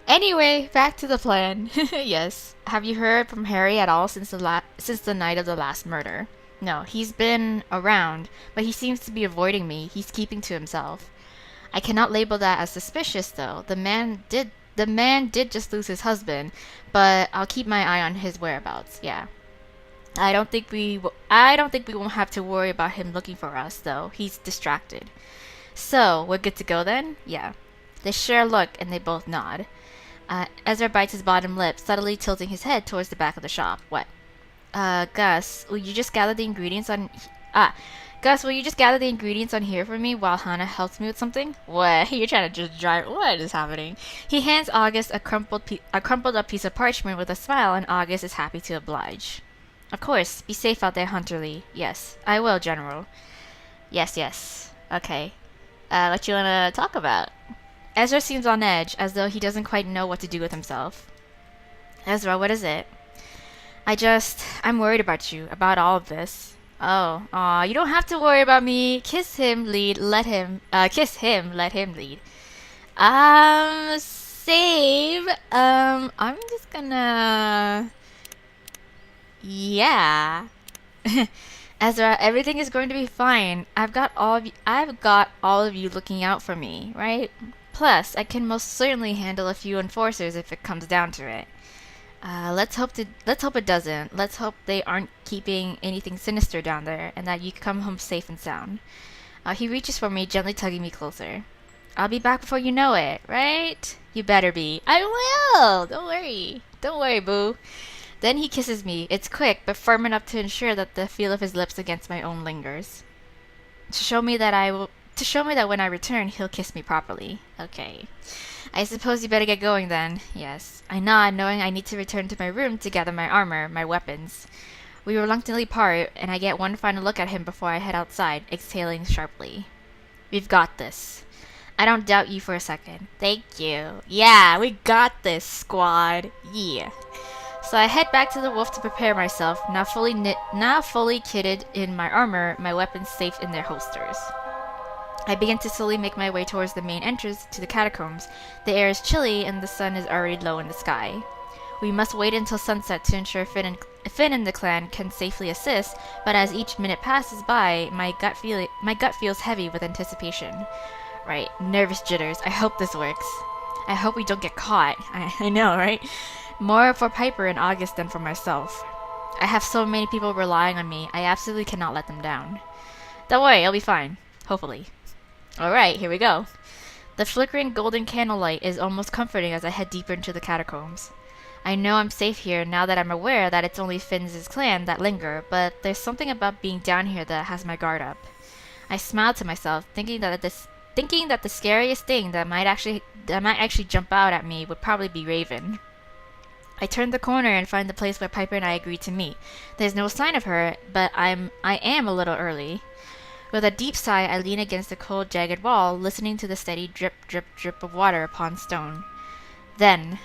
Anyway, back to the plan. Yes. Have you heard from Harry at all since the night of the last murder? No, he's been around, but he seems to be avoiding me. He's keeping to himself. I cannot label that as suspicious, though. The man did just lose his husband, but I'll keep my eye on his whereabouts. Yeah. I don't think we won't have to worry about him looking for us, though. He's distracted. So, we're good to go then? Yeah. They share a look, and they both nod. Ezra bites his bottom lip, subtly tilting his head towards the back of the shop. What? Gus, will you just gather the ingredients on... Gus, will you just gather the ingredients on here for me while Hannah helps me with something? What? You're trying to just drive. What is happening? He hands August a crumpled up piece of parchment with a smile, and August is happy to oblige. Of course. Be safe out there, Hunter Lee. Yes. I will, General. Yes, yes. Okay. What you wanna talk about? Ezra seems on edge, as though he doesn't quite know what to do with himself. Ezra, what is it? I'm worried about you, about all of this. Oh, aw, you don't have to worry about me. Kiss him, lead, let him, kiss him, let him lead. Save, I'm just gonna... Yeah. Ezra, everything is going to be fine. I've got all of you looking out for me, right? Plus, I can most certainly handle a few enforcers if it comes down to it. Let's hope it doesn't. Let's hope they aren't keeping anything sinister down there, and that you come home safe and sound. He reaches for me, gently tugging me closer. I'll be back before you know it, right? You better be. I will! Don't worry. Don't worry, boo. Then he kisses me. It's quick, but firm enough to ensure that the feel of his lips against my own lingers. To show me that when I return, he'll kiss me properly. Okay. I suppose you better get going then. Yes. I nod, knowing I need to return to my room to gather my armor, my weapons. We reluctantly part, and I get one final look at him before I head outside, exhaling sharply. We've got this. I don't doubt you for a second. Thank you. Yeah, we got this, squad. Yeah. So I head back to the wolf to prepare myself, now fully kitted in my armor, my weapons safe in their holsters. I begin to slowly make my way towards the main entrance to the catacombs. The air is chilly and the sun is already low in the sky. We must wait until sunset to ensure Finn and the clan can safely assist, but as each minute passes by, my gut feels heavy with anticipation. Right, nervous jitters. I hope this works. I hope we don't get caught. I know, right? More for Piper and August than for myself. I have so many people relying on me, I absolutely cannot let them down. Don't worry, I'll be fine. Hopefully. Alright, here we go. The flickering golden candlelight is almost comforting as I head deeper into the catacombs. I know I'm safe here now that I'm aware that it's only Finn's clan that linger, but there's something about being down here that has my guard up. I smile to myself, thinking that the scariest thing that might actually jump out at me would probably be Raven. I turn the corner and find the place where Piper and I agreed to meet. There's no sign of her, but I am a little early. With a deep sigh, I lean against the cold, jagged wall, listening to the steady drip, drip, drip of water upon stone. Then...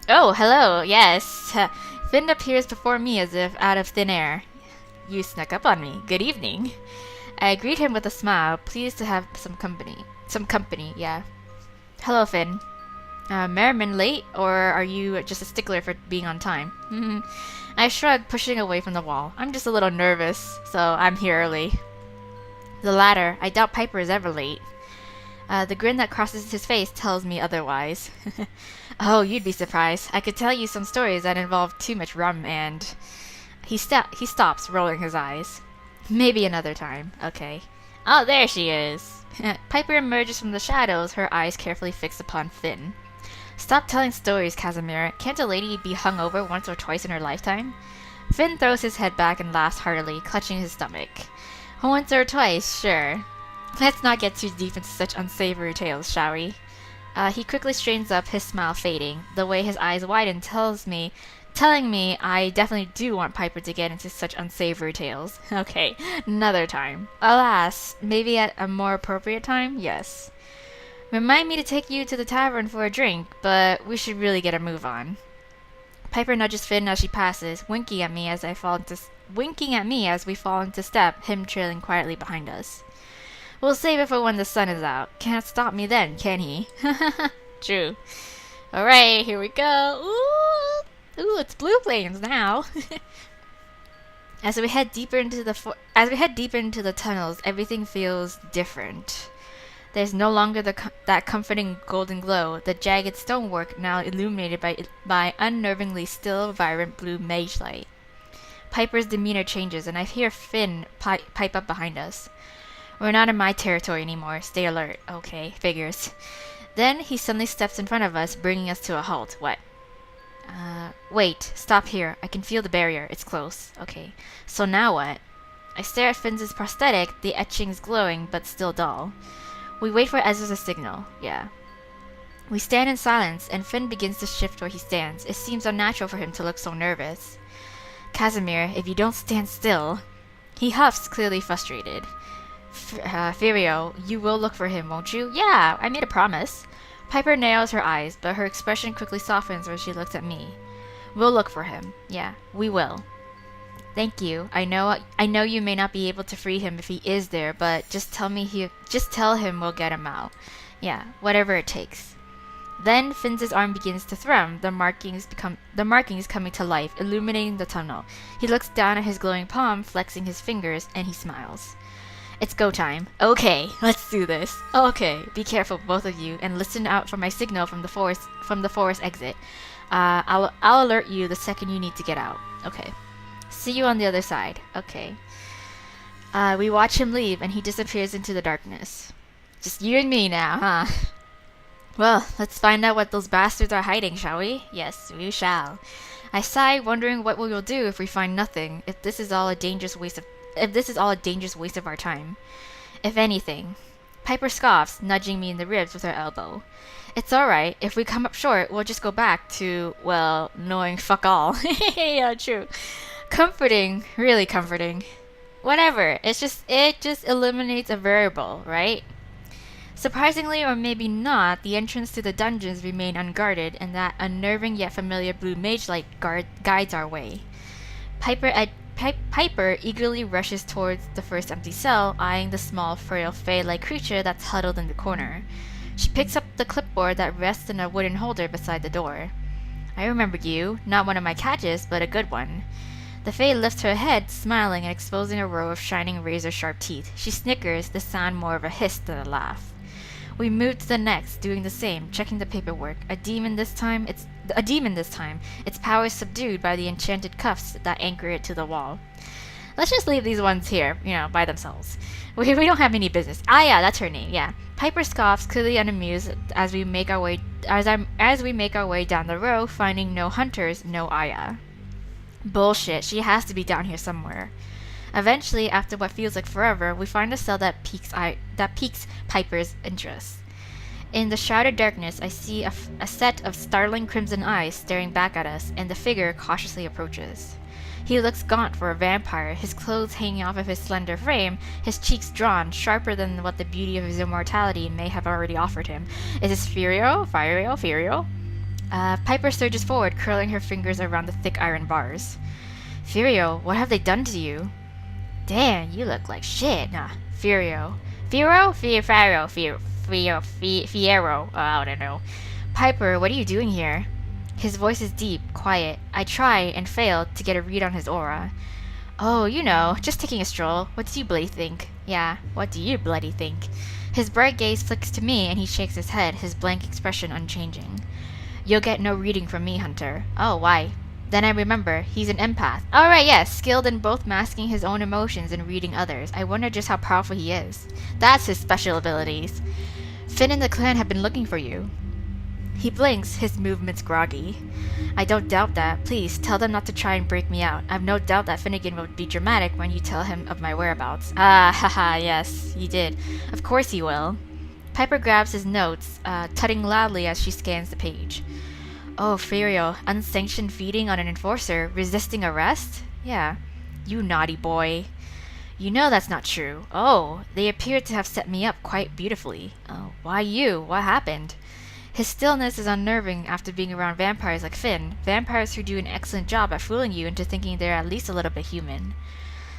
Oh, hello, yes! Finn appears before me as if out of thin air. You snuck up on me. Good evening. I greet him with a smile, pleased to have some company. Yeah. Hello, Finn. Merriman late, or are you just a stickler for being on time? I shrug, pushing away from the wall. I'm just a little nervous, so I'm here early. The latter. I doubt Piper is ever late. The grin that crosses his face tells me otherwise. Oh, you'd be surprised. I could tell you some stories that involve too much rum and... He stops, rolling his eyes. Maybe another time. Okay. Oh, there she is. Piper emerges from the shadows, her eyes carefully fixed upon Finn. Stop telling stories, Casimir. Can't a lady be hungover once or twice in her lifetime? Finn throws his head back and laughs heartily, clutching his stomach. Once or twice, sure. Let's not get too deep into such unsavory tales, shall we? He quickly straightens up, his smile fading. The way his eyes widen telling me I definitely do want Piper to get into such unsavory tales. Okay, another time. Alas, maybe at a more appropriate time? Yes. Remind me to take you to the tavern for a drink, but we should really get a move on. Piper nudges Finn as she passes, winking at me as we fall into step, him trailing quietly behind us. We'll save it for when the sun is out. Can't stop me then, can he? True. Alright, here we go. Ooh, it's blue flames now. As we head deeper into the tunnels, everything feels different. There's no longer that comforting golden glow, the jagged stonework now illuminated by unnervingly still, vibrant blue mage light. Piper's demeanor changes, and I hear Finn pipe up behind us. We're not in my territory anymore. Stay alert. Okay, figures. Then he suddenly steps in front of us, bringing us to a halt. What? Wait. Stop here. I can feel the barrier. It's close. Okay. So now what? I stare at Finn's prosthetic, the etchings glowing, but still dull. We wait for Ezra's signal. Yeah. We stand in silence, and Finn begins to shift where he stands. It seems unnatural for him to look so nervous. Casimir, if you don't stand still... He huffs, clearly frustrated. Firio, you will look for him, won't you? Yeah, I made a promise. Piper narrows her eyes, but her expression quickly softens when she looks at me. We'll look for him. Yeah, we will. Thank you. I know you may not be able to free him if he is there, but just tell him we'll get him out. Yeah, whatever it takes. Then Finn's arm begins to thrum, the markings coming to life, illuminating the tunnel. He looks down at his glowing palm, flexing his fingers, and he smiles. It's go time. Okay, let's do this. Okay, be careful, both of you, and listen out for my signal from the forest exit. I'll alert you the second you need to get out. Okay. See you on the other side. Okay. We watch him leave, and he disappears into the darkness. Just you and me now, huh? Well, let's find out what those bastards are hiding, shall we? Yes, we shall. I sigh, wondering what we will do if we find nothing, if this is all a dangerous waste of our time. If anything. Piper scoffs, nudging me in the ribs with her elbow. It's alright. If we come up short, we'll just go back to, well, knowing fuck all. Yeah, true. Comforting. Really comforting. Whatever. It just eliminates a variable, right? Surprisingly, or maybe not, the entrance to the dungeons remain unguarded, and that unnerving yet familiar blue mage light guides our way. Piper eagerly rushes towards the first empty cell, eyeing the small, frail, fey-like creature that's huddled in the corner. She picks up the clipboard that rests in a wooden holder beside the door. I remember you. Not one of my catches, but a good one. The Fae lifts her head, smiling and exposing a row of shining razor-sharp teeth. She snickers, the sound more of a hiss than a laugh. We move to the next, doing the same, checking the paperwork. A demon this time. Its power is subdued by the enchanted cuffs that anchor it to the wall. Let's just leave these ones here, by themselves. We don't have any business. Ah, yeah, that's her name. Yeah. Piper scoffs, clearly unamused, as we make our way down the row, finding no hunters, no Aya. Bullshit. She has to be down here somewhere. Eventually, after what feels like forever, we find a cell that piques Piper's interest. In the shrouded darkness, I see a set of startling crimson eyes staring back at us, and the figure cautiously approaches. He looks gaunt for a vampire, his clothes hanging off of his slender frame, his cheeks drawn, sharper than what the beauty of his immortality may have already offered him. Is this Firio? Piper surges forward, curling her fingers around the thick iron bars. Firio, what have they done to you? Damn, you look like shit. Nah, Fiero. I don't know. Piper, what are you doing here? His voice is deep, quiet. I try and fail to get a read on his aura. Oh, just taking a stroll. What do you bloody think? Yeah, what do you bloody think? His bright gaze flicks to me and he shakes his head, his blank expression unchanging. You'll get no reading from me, Hunter. Oh, why? Then I remember, he's an empath. Oh, right, yes, skilled in both masking his own emotions and reading others. I wonder just how powerful he is. That's his special abilities. Finn and the clan have been looking for you. He blinks, his movements groggy. I don't doubt that. Please, tell them not to try and break me out. I've no doubt that Finnegan will be dramatic when you tell him of my whereabouts. Ah, haha, yes, he did. Of course he will. Piper grabs his notes, tutting loudly as she scans the page. Oh, Firio, unsanctioned feeding on an enforcer, resisting arrest? Yeah, you naughty boy. You know that's not true. Oh, they appear to have set me up quite beautifully. Oh, why you? What happened? His stillness is unnerving after being around vampires like Finn, vampires who do an excellent job at fooling you into thinking they're at least a little bit human.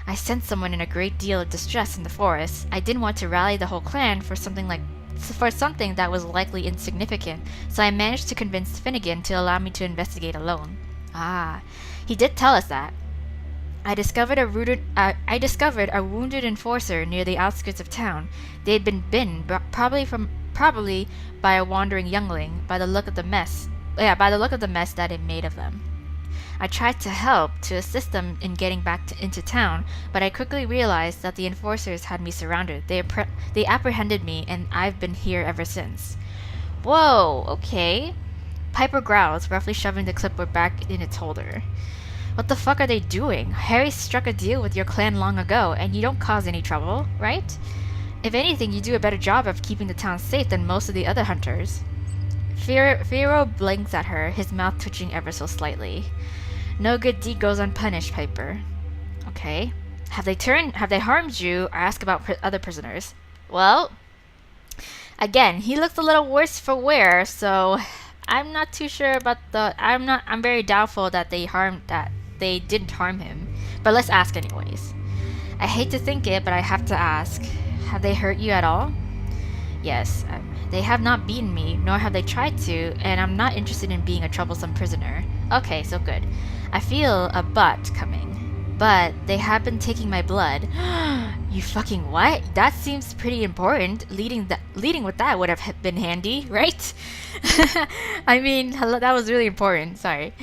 I sensed someone in a great deal of distress in the forest. I didn't want to rally the whole clan for something that was likely insignificant, so I managed to convince Finnegan to allow me to investigate alone. Ah, he did tell us that. I discovered a wounded enforcer near the outskirts of town. They had been bitten, probably by a wandering youngling, by the look of the mess that it made of them. I tried to help, to assist them in getting back into town, but I quickly realized that the enforcers had me surrounded. They apprehended me, and I've been here ever since. Whoa, okay. Piper growls, roughly shoving the clipboard back in its holder. What the fuck are they doing? Harry struck a deal with your clan long ago, and you don't cause any trouble, right? If anything, you do a better job of keeping the town safe than most of the other hunters. Firo blinks at her, his mouth twitching ever so slightly. No good deed goes unpunished, Piper. Okay. Have they harmed you, or ask about other prisoners? Well, again, he looks a little worse for wear, so I'm not too sure about I'm very doubtful that they didn't harm him. But let's ask anyways. I hate to think it, but I have to ask. Have they hurt you at all? Yes, they have not beaten me, nor have they tried to, and I'm not interested in being a troublesome prisoner. Okay, so good. I feel a but coming. But they have been taking my blood. You fucking what? That seems pretty important. Leading with that would have been handy, right? I mean, hello, that was really important. Sorry.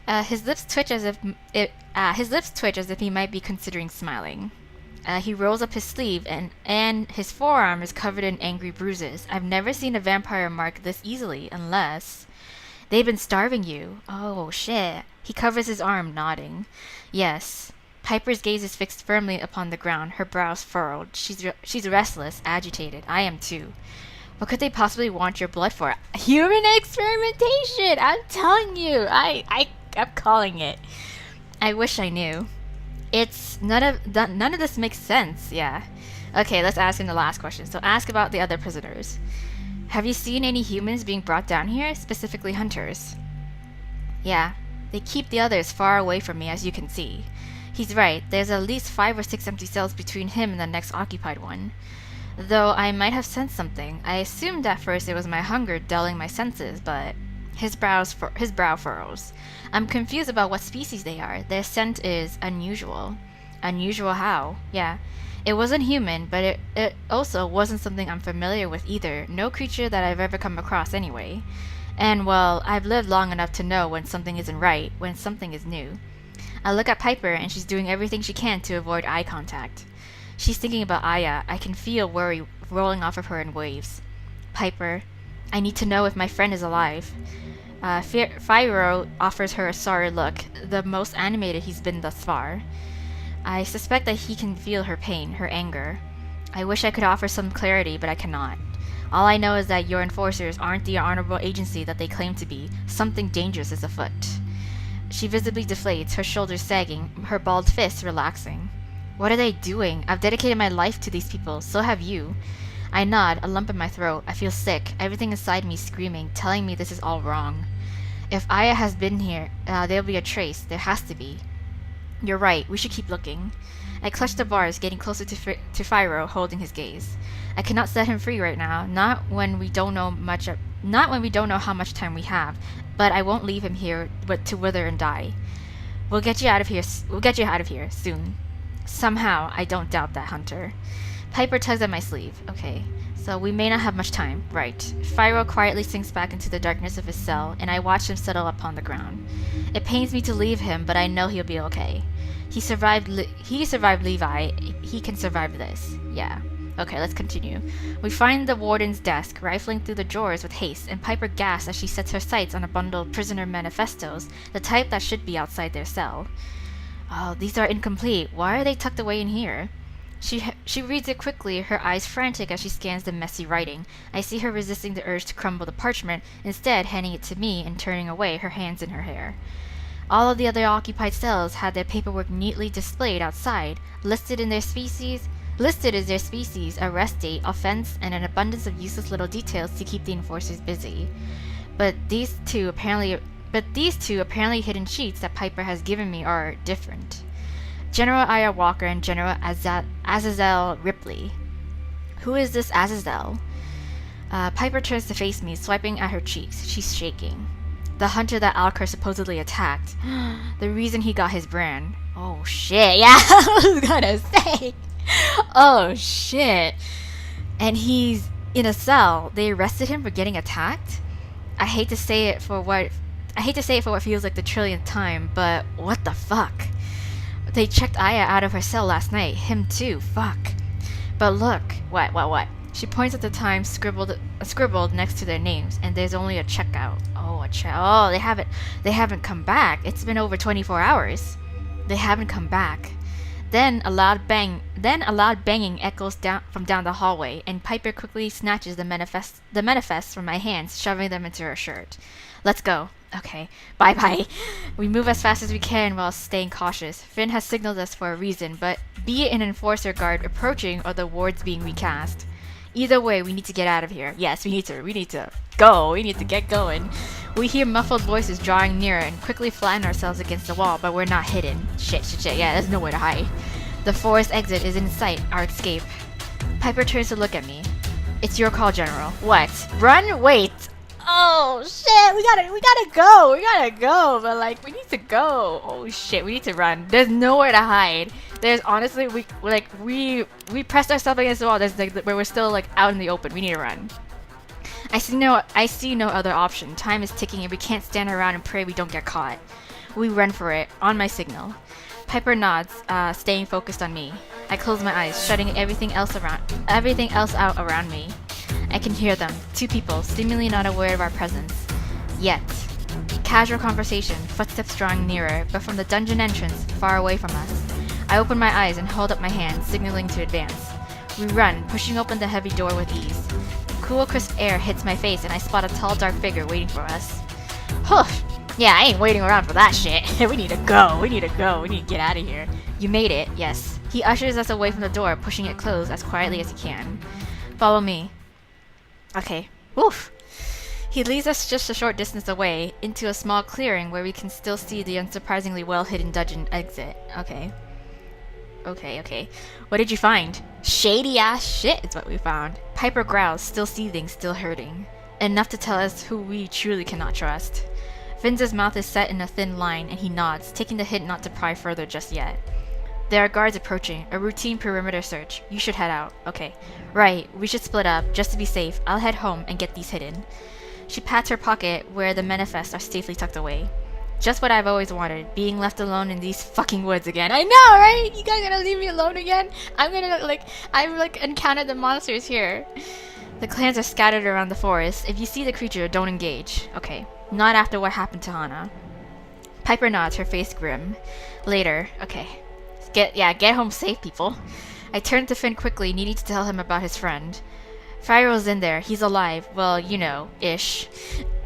His lips twitch as if he might be considering smiling. He rolls up his sleeve, and his forearm is covered in angry bruises. I've never seen a vampire mark this easily, unless they've been starving you. Oh shit. He covers his arm, nodding. Yes. Piper's gaze is fixed firmly upon the ground, her brows furrowed. She's restless, agitated. I am too. What could they possibly want your blood for? Human experimentation! I'm telling you! I'm calling it. I wish I knew. It's none of this makes sense, yeah. Okay, let's ask him the last question. So ask about the other prisoners. Have you seen any humans being brought down here, specifically hunters? Yeah, they keep the others far away from me, as you can see. He's right, there's at least 5 or 6 empty cells between him and the next occupied one. Though I might have sensed something. I assumed at first it was my hunger dulling my senses, but his brow furrows. I'm confused about what species they are. Their scent is unusual. Unusual how? Yeah. It wasn't human, but it also wasn't something I'm familiar with either. No creature that I've ever come across anyway. And, well, I've lived long enough to know when something isn't right, when something is new. I look at Piper, and she's doing everything she can to avoid eye contact. She's thinking about Aya. I can feel worry rolling off of her in waves. Piper, I need to know if my friend is alive. Fyro offers her a sorry look, the most animated he's been thus far. I suspect that he can feel her pain, her anger. I wish I could offer some clarity, but I cannot. All I know is that your enforcers aren't the honorable agency that they claim to be. Something dangerous is afoot. She visibly deflates, her shoulders sagging, her balled fists relaxing. What are they doing? I've dedicated my life to these people, so have you. I nod, a lump in my throat. I feel sick, everything inside me screaming, telling me this is all wrong. If Aya has been here, there'll be a trace. There has to be. You're right, we should keep looking. I clutch the bars, getting closer to Fyro, holding his gaze. I cannot set him free right now, not when we don't know how much time we have, but I won't leave him here to wither and die. We'll get you out of here soon. Somehow, I don't doubt that, Hunter. Piper tugs at my sleeve. Okay, so we may not have much time. Right. Fyro quietly sinks back into the darkness of his cell, and I watch him settle upon the ground. It pains me to leave him, but I know he'll be okay. He survived Levi. He can survive this. Yeah. Okay, let's continue. We find the warden's desk, rifling through the drawers with haste, and Piper gasps as she sets her sights on a bundle of prisoner manifestos, the type that should be outside their cell. Oh, these are incomplete. Why are they tucked away in here? She reads it quickly, her eyes frantic as she scans the messy writing. I see her resisting the urge to crumble the parchment, instead handing it to me and turning away, her hands in her hair. All of the other occupied cells had their paperwork neatly displayed outside, listed as their species, arrest date, offense, and an abundance of useless little details to keep the enforcers busy. But these two apparently hidden sheets that Piper has given me are different. General Aya Walker and General Azazel Ripley. Who is this Azazel? Piper turns to face me, swiping at her cheeks. She's shaking. The hunter that Alcar supposedly attacked. The reason he got his brand. Oh shit, yeah, I was gonna say. Oh shit. And he's in a cell. They arrested him for getting attacked? I hate to say it for what feels like the trillionth time, but what the fuck? They checked Aya out of her cell last night. Him too. Fuck. But look. What? She points at the time scribbled next to their names, and there's only a checkout. Oh, they haven't come back. It's been over 24 hours. They haven't come back. Then a loud banging echoes from down the hallway, and Piper quickly snatches the manifests from my hands, shoving them into her shirt. Let's go. Okay, bye-bye. We move as fast as we can while staying cautious. Finn has signaled us for a reason, but be it an enforcer guard approaching or the wards being recast. Either way, we need to get out of here. Yes, we need to go. We need to get going. We hear muffled voices drawing nearer and quickly flatten ourselves against the wall, but we're not hidden. Shit. Yeah, there's nowhere to hide. The forest exit is in sight, our escape. Piper turns to look at me. It's your call, General. What? Run? Wait. Oh, shit. We gotta go. But, like, we need to go. Oh, shit. We need to run. There's nowhere to hide. There's honestly, we pressed ourselves against the wall. There's like where we're still like out in the open. We need to run. I see no other option. Time is ticking and we can't stand around and pray we don't get caught. We run for it, on my signal. Piper nods, staying focused on me. I close my eyes, shutting everything else out around me. I can hear them, 2 people, seemingly not aware of our presence. Yet. Casual conversation, footsteps drawing nearer, but from the dungeon entrance, far away from us. I open my eyes and hold up my hand, signaling to advance. We run, pushing open the heavy door with ease. Cool, crisp air hits my face and I spot a tall, dark figure waiting for us. Huh. Yeah, I ain't waiting around for that shit. We need to go. We need to get out of here. You made it, yes. He ushers us away from the door, pushing it closed as quietly as he can. Follow me. Okay. Woof. He leads us just a short distance away, into a small clearing where we can still see the unsurprisingly well-hidden dungeon exit. Okay. What did you find? Shady ass shit is what we found. Piper growls, still seething, still hurting. Enough to tell us who we truly cannot trust. Finn's mouth is set in a thin line, and he nods, taking the hint not to pry further just yet. There are guards approaching, a routine perimeter search. You should head out. Okay. Right, we should split up, just to be safe. I'll head home and get these hidden. She pats her pocket, where the manifests are safely tucked away. Just what I've always wanted, being left alone in these fucking woods again. I know, right? You guys gonna leave me alone again? I've encountered the monsters here. The clans are scattered around the forest. If you see the creature, don't engage. Okay. Not after what happened to Hana. Piper nods, her face grim. Later. Okay. Get home safe, people. I turn to Finn quickly, needing to tell him about his friend. Fyro's in there. He's alive. Well, you know, ish.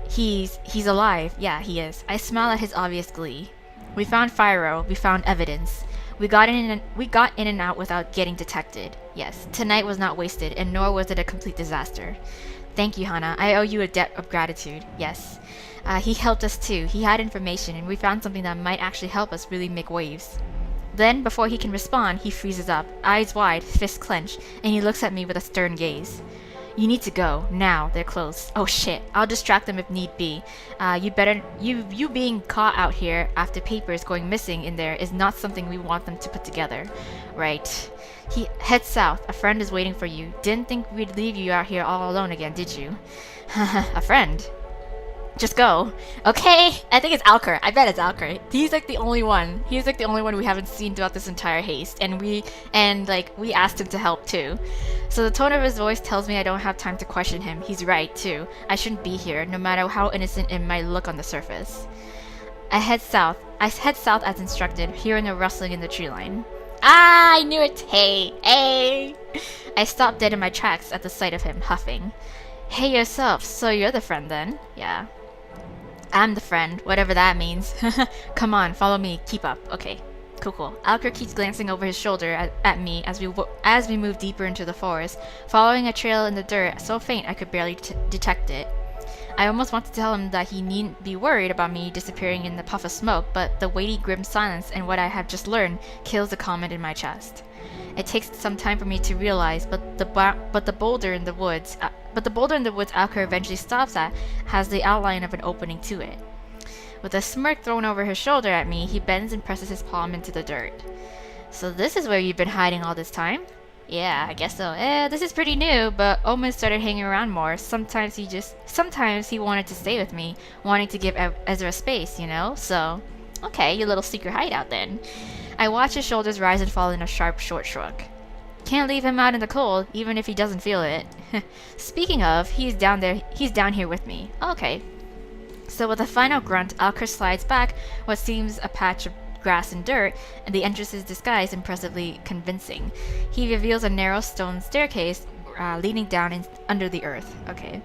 He's alive. Yeah, he is. I smile at his obvious glee. We found Fyro. We found evidence. We got in and out without getting detected. Yes, tonight was not wasted, and nor was it a complete disaster. Thank you, Hana. I owe you a debt of gratitude. Yes. He helped us too. He had information, and we found something that might actually help us really make waves. Then, before he can respond, he freezes up, eyes wide, fists clenched, and he looks at me with a stern gaze. You need to go. Now. They're close. Oh shit. I'll distract them if need be. You being caught out here after papers going missing in there is not something we want them to put together. Right. Head south. A friend is waiting for you. Didn't think we'd leave you out here all alone again, did you? A friend? Just go. Okay. I think it's Alker. I bet it's Alker. He's like the only one. He's like the only one we haven't seen throughout this entire haste. And we asked him to help too. So the tone of his voice tells me I don't have time to question him. He's right too. I shouldn't be here, no matter how innocent it might look on the surface. I head south as instructed, hearing a rustling in the tree line. Ah, I knew it. Hey. I stopped dead in my tracks at the sight of him, huffing. Hey yourself, so you're the friend then? Yeah. I'm the friend, whatever that means. Come on, follow me, keep up. Okay, cool. Alker keeps glancing over his shoulder at me as we move deeper into the forest, following a trail in the dirt so faint I could barely detect it. I almost want to tell him that he needn't be worried about me disappearing in the puff of smoke, but the weighty, grim silence and what I have just learned kills the comment in my chest. It takes some time for me to realize, but the boulder in the woods Alker eventually stops at has the outline of an opening to it. With a smirk thrown over his shoulder at me, he bends and presses his palm into the dirt. So this is where you've been hiding all this time? Yeah, I guess so. This is pretty new, but Omen started hanging around more. Sometimes he wanted to stay with me, wanting to give Ezra space, you know? So, okay, your little secret hideout then. I watch his shoulders rise and fall in a sharp, short shrug. Can't leave him out in the cold, even if he doesn't feel it. Speaking of, he's down here with me. Okay. So with a final grunt, Alker slides back what seems a patch of grass and dirt, and the entrance is disguised impressively convincing. He reveals a narrow stone staircase leading down under the earth. Okay.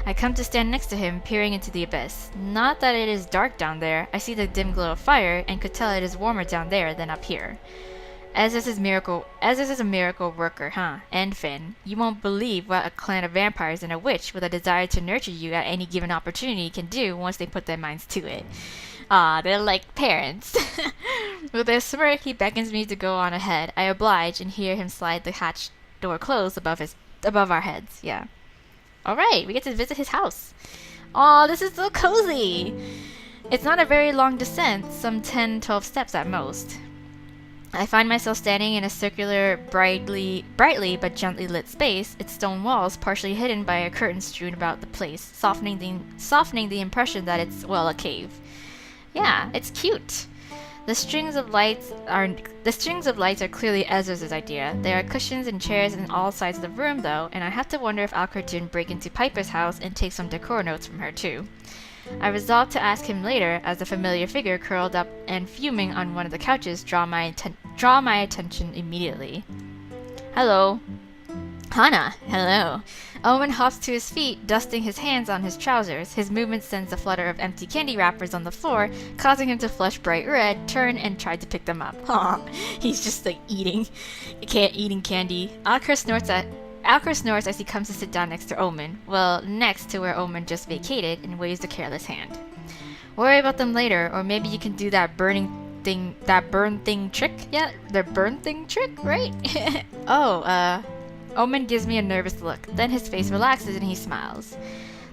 I come to stand next to him, peering into the abyss. Not that it is dark down there. I see the dim glow of fire, and could tell it is warmer down there than up here. As this is a miracle worker, huh? And Finn, you won't believe what a clan of vampires and a witch with a desire to nurture you at any given opportunity can do once they put their minds to it. They're like parents. With a smirk, he beckons me to go on ahead. I oblige and hear him slide the hatch door closed above our heads. Yeah. Alright, we get to visit his house. Aw, this is so cozy! It's not a very long descent, some 10-12 steps at most. I find myself standing in a circular, brightly but gently lit space, its stone walls partially hidden by a curtain strewn about the place, softening the impression that it's, well, a cave. Yeah, it's cute. The strings of lights are clearly Ezra's idea. There are cushions and chairs in all sides of the room, though, and I have to wonder if Alcor didn't break into Piper's house and take some decor notes from her, too. I resolve to ask him later, as the familiar figure curled up and fuming on one of the couches draw my attention immediately. Hello. Hana, hello. Owen hops to his feet, dusting his hands on his trousers. His movement sends a flutter of empty candy wrappers on the floor, causing him to flush bright red, turn, and try to pick them up. Aw, he's just like eating candy. Alcor snorts as he comes to sit down next to Omen. Well, next to where Omen just vacated, and waves a careless hand. Worry about them later, or maybe you can do that burn thing trick? Yeah, the burn thing trick, right? Omen gives me a nervous look. Then his face relaxes and he smiles.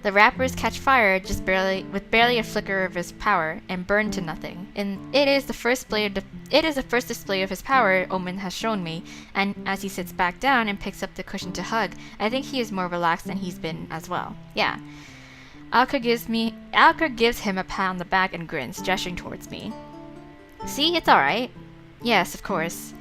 The wrappers catch fire with barely a flicker of his power and burn to nothing. And it is the first display of his power Omen has shown me. And as he sits back down and picks up the cushion to hug, I think he is more relaxed than he's been as well. Yeah. Alcor gives him a pat on the back and grins, gesturing towards me. See, it's alright. Yes, of course.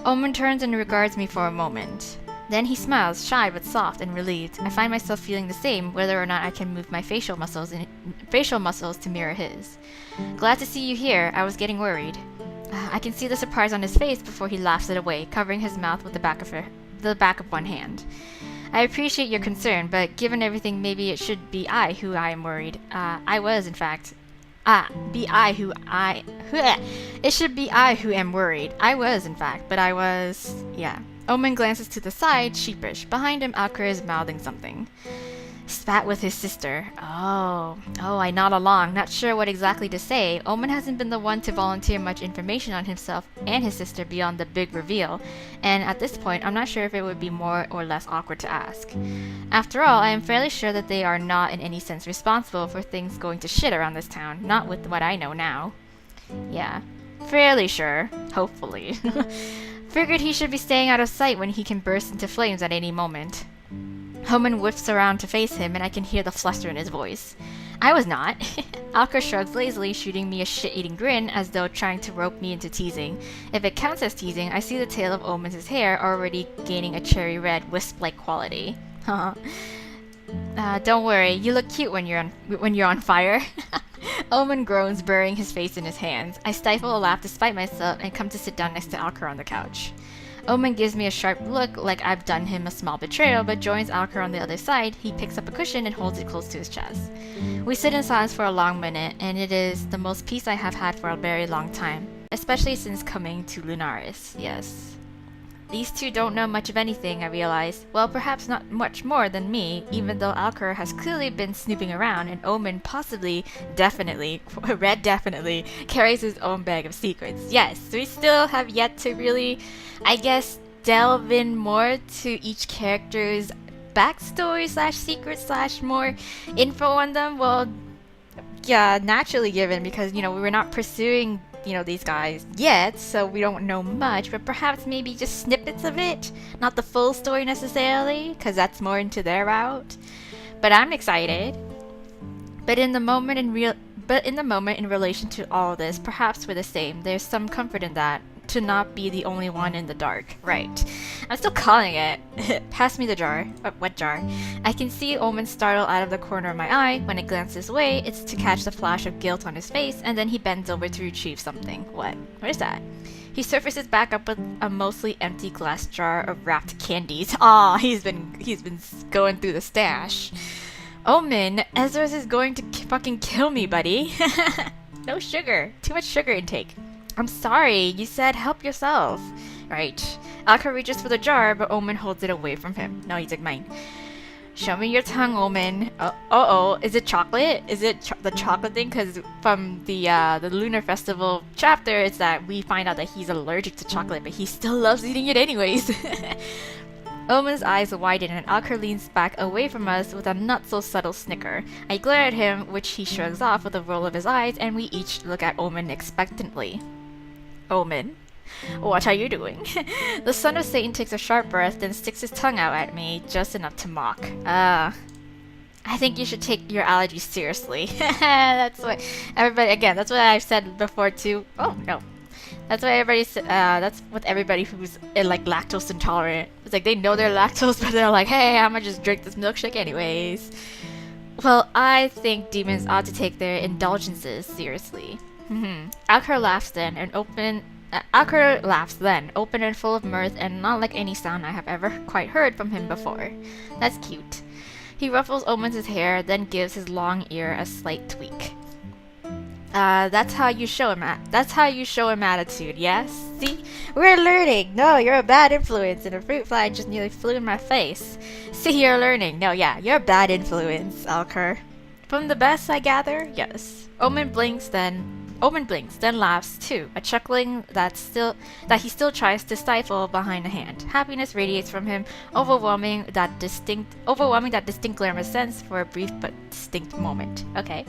Omen turns and regards me for a moment. Then he smiles, shy but soft and relieved. I find myself feeling the same, whether or not I can move my facial muscles to mirror his. Glad to see you here. I was getting worried. I can see the surprise on his face before he laughs it away, covering his mouth with the back of one hand. I appreciate your concern, but given everything, maybe it should be I who I am worried. It should be I who am worried. I was, in fact, but I was, yeah. Omen glances to the side, sheepish. Behind him, Alcor is mouthing something. Spat with his sister. Oh, I nod along, not sure what exactly to say. Omen hasn't been the one to volunteer much information on himself and his sister beyond the big reveal, and at this point, I'm not sure if it would be more or less awkward to ask. After all, I am fairly sure that they are not in any sense responsible for things going to shit around this town, not with what I know now. Yeah, fairly sure, hopefully. Figured he should be staying out of sight when he can burst into flames at any moment. Omen whiffs around to face him, and I can hear the fluster in his voice. I was not. Alcor shrugs lazily, shooting me a shit-eating grin as though trying to rope me into teasing. If it counts as teasing, I see the tail of Omen's hair already gaining a cherry red wisp-like quality. Don't worry, you look cute when you're on fire. Omen groans, burying his face in his hands. I stifle a laugh despite myself and come to sit down next to Alcor on the couch. Omen gives me a sharp look like I've done him a small betrayal, but joins Alcor on the other side. He picks up a cushion and holds it close to his chest. We sit in silence for a long minute, and it is the most peace I have had for a very long time, especially since coming to Lunaris. Yes. These two don't know much of anything, I realize. Well, perhaps not much more than me, even though Alcor has clearly been snooping around, and Omen definitely, carries his own bag of secrets. Yes, we still have yet to really, I guess, delve in more to each character's backstory / secret / more info on them. Well, yeah, naturally given, because, we were not pursuing these guys yet, so we don't know much, but perhaps maybe just snippets of it, not the full story necessarily, because that's more into their route. But I'm excited. But in the moment in relation to all this, perhaps we're the same. There's some comfort in that. to not be the only one in the dark. Right. I'm still calling it. Pass me the jar. Wet jar. I can see Omen startle out of the corner of my eye. When it glances away, it's to catch the flash of guilt on his face, and then he bends over to retrieve something. What? What is that? He surfaces back up with a mostly empty glass jar of wrapped candies. Aw, he's been going through the stash. Omen, Ezra's is going to fucking kill me, buddy. No sugar. Too much sugar intake. I'm sorry. You said help yourself. Right. Alka reaches for the jar, but Omen holds it away from him. No, he took mine. Show me your tongue, Omen. Uh-oh. Is it chocolate? Is it the chocolate thing? Because from the Lunar Festival chapter, it's that we find out that he's allergic to chocolate, but he still loves eating it anyways. Omen's eyes widen and Alka leans back away from us with a not-so-subtle snicker. I glare at him, which he shrugs off with a roll of his eyes, and we each look at Omen expectantly. Omen? What are you doing? The son of Satan takes a sharp breath, then sticks his tongue out at me, just enough to mock. I think you should take your allergies seriously. That's what everybody, again, that's what I've said before too. Oh, no. That's what that's what everybody who's like lactose intolerant. It's like they know they're lactose, but they're like, hey, I'm gonna just drink this milkshake anyways. Well, I think demons ought to take their indulgences seriously. Alka laughs then, open and full of mirth, and not like any sound I have ever quite heard from him before. That's cute. He ruffles Omen's hair, then gives his long ear a slight tweak. That's how you show him attitude, yes? See? We're learning! No, you're a bad influence, and a fruit fly just nearly flew in my face. See, you're learning. No, yeah, you're a bad influence, Alker. From the best, I gather? Yes. Omen blinks, then laughs too, a chuckling that he still tries to stifle behind a hand. Happiness radiates from him, overwhelming that distinct glamorous sense for a brief but distinct moment. Okay.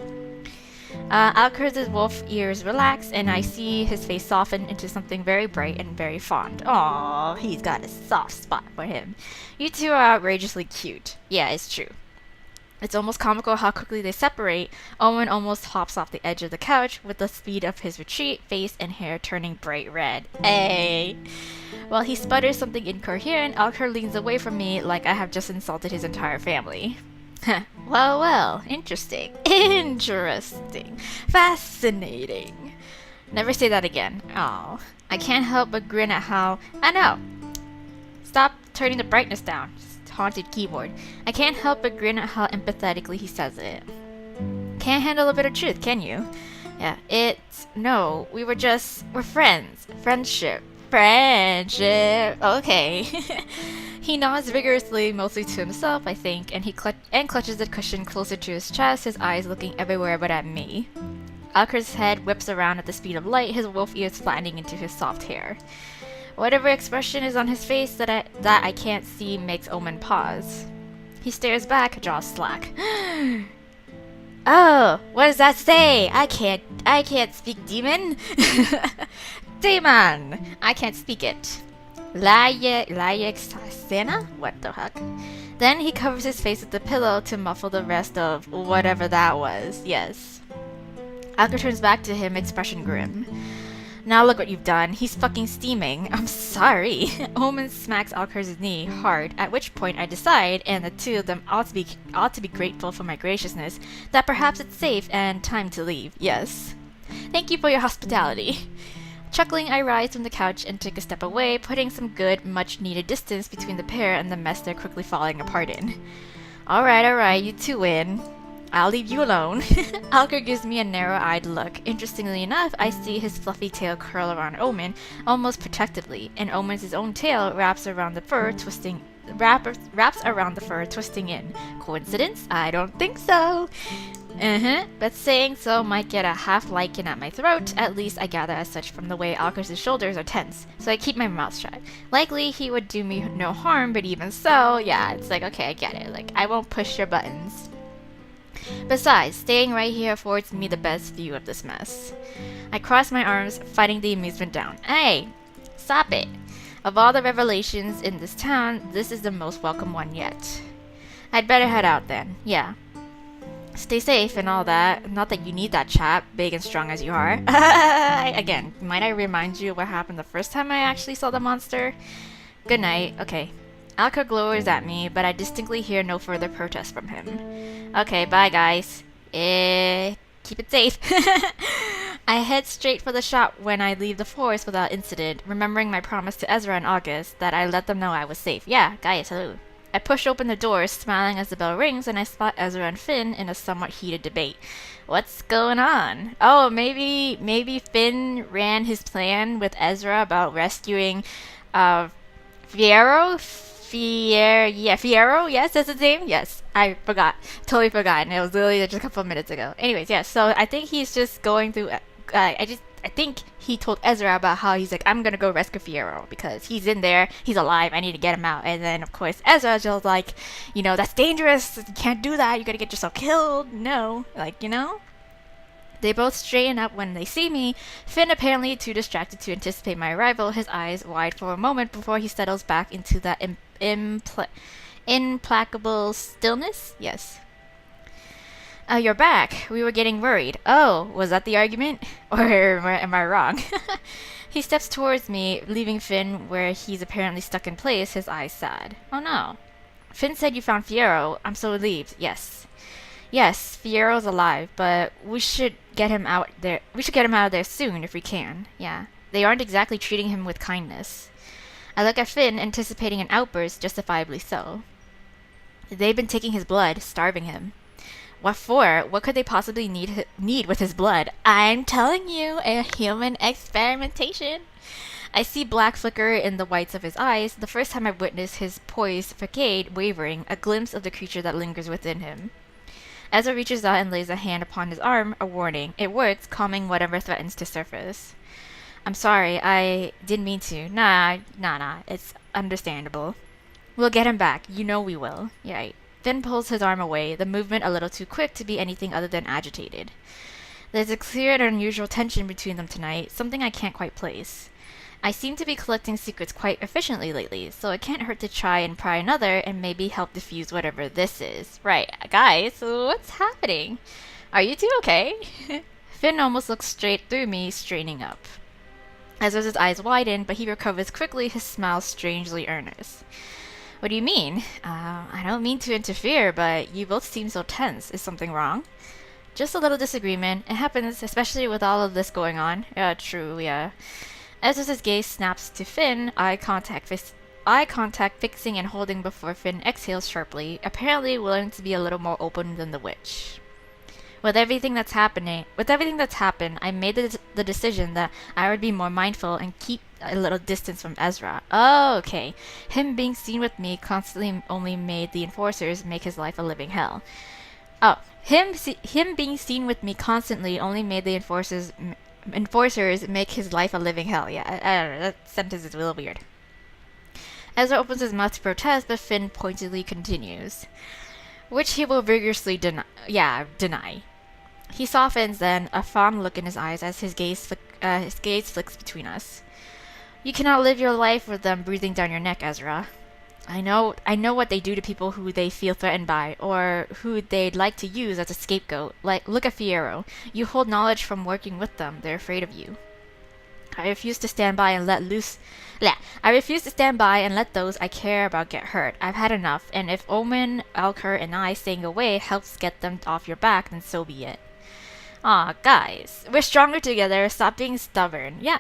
Alker's wolf ears relax, and I see his face soften into something very bright and very fond. Aww, he's got a soft spot for him. You two are outrageously cute. Yeah, it's true. It's almost comical how quickly they separate. Owen almost hops off the edge of the couch with the speed of his retreat, face and hair turning bright red. Hey! While he sputters something incoherent, Alker leans away from me like I have just insulted his entire family. Well, interesting. Fascinating. Never say that again. Oh, I can't help but grin at how... I know! Stop turning the brightness down. Haunted keyboard. I can't help but grin at how empathetically he says it. Can't handle a bit of truth, can you? Yeah, no, we're friends. Friendship. Okay. He nods vigorously, mostly to himself, I think, and he clutches the cushion closer to his chest, his eyes looking everywhere but at me. Alker's head whips around at the speed of light, his wolf ears flattening into his soft hair. Whatever expression is on his face that I can't see makes Omen pause. He stares back, jaws slack. Oh, what does that say? I can't speak demon. Demon! I can't speak it. Layexasena? What the heck? Then he covers his face with the pillow to muffle the rest of whatever that was. Yes. Alka turns back to him, expression grim. Now look what you've done. He's fucking steaming. I'm sorry. Omen smacks Alker's knee hard, at which point I decide, and the two of them ought to be grateful for my graciousness, that perhaps it's safe and time to leave. Yes. Thank you for your hospitality. Chuckling, I rise from the couch and take a step away, putting some good, much-needed distance between the pair and the mess they're quickly falling apart in. Alright, you two win. I'll leave you alone. Alker gives me a narrow-eyed look. Interestingly enough, I see his fluffy tail curl around Omen, almost protectively, and Omen's own tail wraps around the fur, twisting in. Coincidence? I don't think so. But saying so might get a half lichen at my throat. At least I gather as such from the way Alker's shoulders are tense, so I keep my mouth shut. Likely he would do me no harm, but even so, yeah, it's like, okay, I get it. Like, I won't push your buttons. Besides, staying right here affords me the best view of this mess. I cross my arms, fighting the amusement down. Hey! Stop it! Of all the revelations in this town, this is the most welcome one yet. I'd better head out then. Yeah. Stay safe and all that. Not that you need that, chap, big and strong as you are. Again, might I remind you of what happened the first time I actually saw the monster? Good night. Okay. Alka glowers at me, but I distinctly hear no further protest from him. Okay, bye guys. Keep it safe. I head straight for the shop when I leave the forest without incident, remembering my promise to Ezra and August that I let them know I was safe. Yeah, guys, hello. I push open the doors, smiling as the bell rings, and I spot Ezra and Finn in a somewhat heated debate. What's going on? Oh, maybe Finn ran his plan with Ezra about rescuing Fierro? Fierro? Yes, that's his name? Yes. I forgot. Totally forgot. And it was literally just a couple of minutes ago. Anyways, yeah, so I think he's just going through... I think he told Ezra about how he's like, I'm gonna go rescue Fierro because he's in there, he's alive, I need to get him out. And then, of course, Ezra's just like, you know, that's dangerous, you can't do that, you're gonna get yourself killed. No. Like, you know? They both straighten up when they see me. Finn, apparently too distracted to anticipate my arrival, his eyes wide for a moment before he settles back into that implacable stillness. Yes. You're back. We were getting worried. Oh, was that the argument? Or am I wrong? He steps towards me, leaving Finn where he's apparently stuck in place, his eyes sad. Oh no. Finn said you found Fierro. I'm so relieved. Yes. Yes, Fierro's alive, but we should get him out there. We should get him out of there soon if we can. Yeah. They aren't exactly treating him with kindness. I look at Finn, anticipating an outburst, justifiably so. They've been taking his blood, starving him. What for? What could they possibly need with his blood? I'm telling you, a human experimentation. I see black flicker in the whites of his eyes, the first time I've witnessed his poised facade wavering, a glimpse of the creature that lingers within him. Ezra reaches out and lays a hand upon his arm, a warning. It works, calming whatever threatens to surface. I'm sorry, I didn't mean to. Nah, it's understandable. We'll get him back. You know we will. You're right. Finn pulls his arm away, the movement a little too quick to be anything other than agitated. There's a clear and unusual tension between them tonight, something I can't quite place. I seem to be collecting secrets quite efficiently lately, so it can't hurt to try and pry another and maybe help diffuse whatever this is. Right, guys, what's happening? Are you two okay? Finn almost looks straight through me, straightening up. Ezra's eyes widen, but he recovers quickly, his smile strangely earnest. What do you mean? I don't mean to interfere, but you both seem so tense. Is something wrong? Just a little disagreement. It happens, especially with all of this going on. Yeah, true, yeah. Ezra's gaze snaps to Finn, eye contact fixing and holding before Finn exhales sharply, apparently willing to be a little more open than the witch. With everything that's happened, I made the decision that I would be more mindful and keep a little distance from Ezra. Oh, okay. Him being seen with me constantly only made the enforcers make his life a living hell. Oh, him being seen with me constantly only made the enforcers make his life a living hell. Yeah, I don't know. That sentence is a little weird. Ezra opens his mouth to protest, but Finn pointedly continues, which he will vigorously deny. He softens then, a fond look in his eyes as his gaze flicks between us. You cannot live your life with them breathing down your neck, Ezra. I know what they do to people who they feel threatened by, or who they'd like to use as a scapegoat. Like, look at Fierro. You hold knowledge from working with them. They're afraid of you. I refuse to stand by and let those I care about get hurt. I've had enough, and if Omen, Alker, and I staying away helps get them off your back, then so be it. Aw, guys. We're stronger together. Stop being stubborn. Yeah.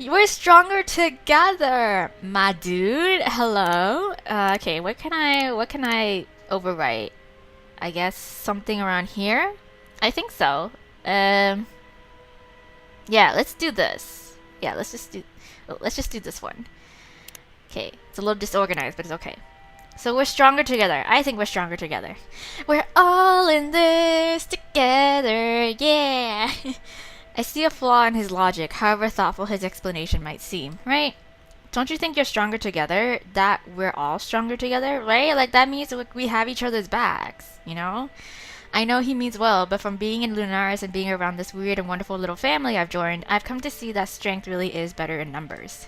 We're stronger together, my dude. Hello. Okay, what can I overwrite? I guess something around here? I think so. Yeah, let's do this. Yeah, let's just do this one. Okay, it's a little disorganized, but it's okay. So we're stronger together. I think we're stronger together. We're all in this together, yeah. I see a flaw in his logic, however thoughtful his explanation might seem, right? Don't you think you're stronger together? That we're all stronger together, right? Like, that means we have each other's backs, you know? I know he means well, but from being in Lunaris and being around this weird and wonderful little family I've joined, I've come to see that strength really is better in numbers.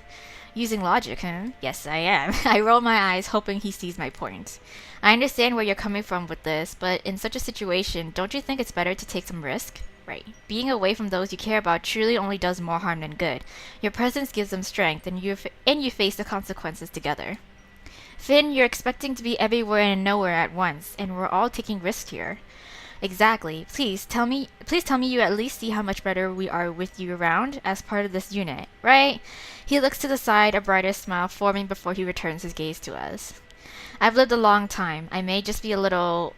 Using logic, huh? Yes, I am. I roll my eyes, hoping he sees my point. I understand where you're coming from with this, but in such a situation, don't you think it's better to take some risk? Right. Being away from those you care about truly only does more harm than good. Your presence gives them strength, and you face the consequences together. Finn, you're expecting to be everywhere and nowhere at once, and we're all taking risks here. Exactly. Please tell me you at least see how much better we are with you around as part of this unit, right? He looks to the side, a brighter smile forming before he returns his gaze to us. I've lived a long time. I may just be a little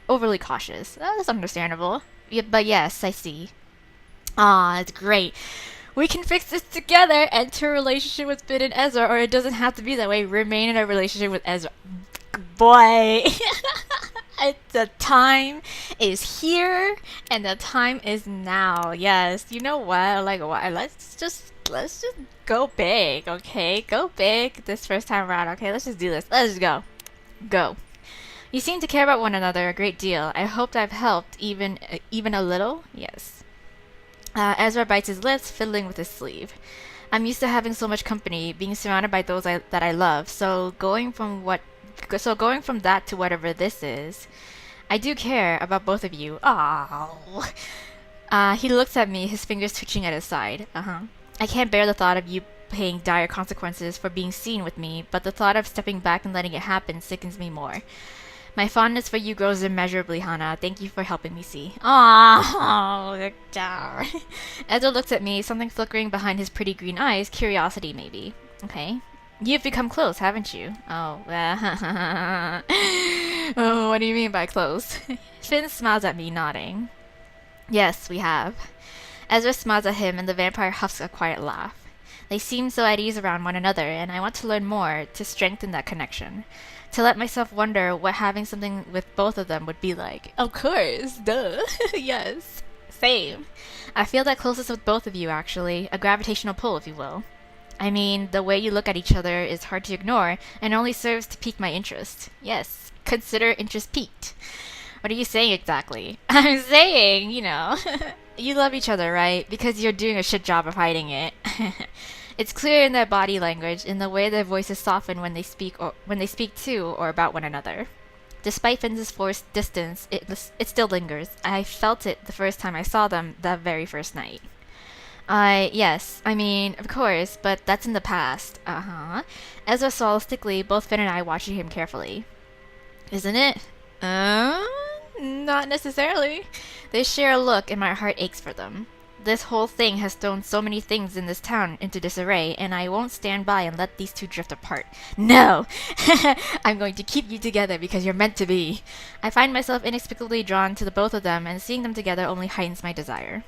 overly cautious. That's understandable. Yeah, but yes, I see. Ah, it's great. We can fix this together. Enter a relationship with Finn and Ezra, or it doesn't have to be that way. Remain in a relationship with Ezra. Boy. The time is here, and the time is now. Yes, you know what? Like, what? Let's just go big, okay? Go big this first time around, okay? Let's just do this. Let's just go. Go. You seem to care about one another a great deal. I hoped I've helped, even a little. Yes. Ezra bites his lips, fiddling with his sleeve. I'm used to having so much company, being surrounded by those that I love. So going from that to whatever this is, I do care about both of you. Oh. He looks at me, his fingers twitching at his side. I can't bear the thought of you paying dire consequences for being seen with me, but the thought of stepping back and letting it happen sickens me more. My fondness for you grows immeasurably, Hana. Thank you for helping me see. Oh, Victor. Ezra looks at me, something flickering behind his pretty green eyes. Curiosity, maybe. Okay. You've become close, haven't you? Oh, oh, what do you mean by close? Finn smiles at me, nodding. Yes, we have. Ezra smiles at him, and the vampire huffs a quiet laugh. They seem so at ease around one another, and I want to learn more to strengthen that connection. To let myself wonder what having something with both of them would be like. Of course, duh. Yes, same. I feel that closest with both of you, actually. A gravitational pull, if you will. I mean, the way you look at each other is hard to ignore, and only serves to pique my interest. Yes, consider interest piqued. What are you saying exactly? I'm saying, you love each other, right? Because you're doing a shit job of hiding it. It's clear in their body language, in the way their voices soften when they speak to or about one another. Despite Finn's forced distance, it still lingers. I felt it the first time I saw them that very first night. Yes, I mean, of course, but that's in the past. Ezra swallows thickly, both Finn and I watching him carefully. Isn't it? Not necessarily. They share a look, and my heart aches for them. This whole thing has thrown so many things in this town into disarray, and I won't stand by and let these two drift apart. No! I'm going to keep you together because you're meant to be. I find myself inexplicably drawn to the both of them, and seeing them together only heightens my desire.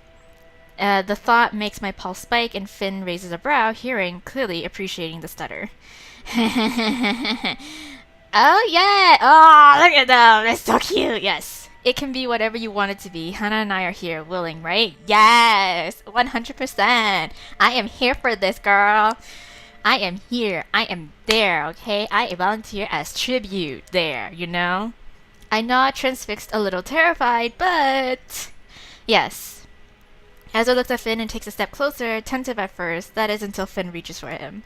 The thought makes my pulse spike, and Finn raises a brow, hearing, clearly appreciating the stutter. Oh, yeah! Oh, look at them! They're so cute! Yes. It can be whatever you want it to be. Hana and I are here, willing, right? Yes! 100%! I am here for this, girl! I am here. I am there, okay? I volunteer as tribute there, I nod, transfixed, a little terrified, but... Yes. Ezra looks at Finn and takes a step closer, tentative at first, that is until Finn reaches for him.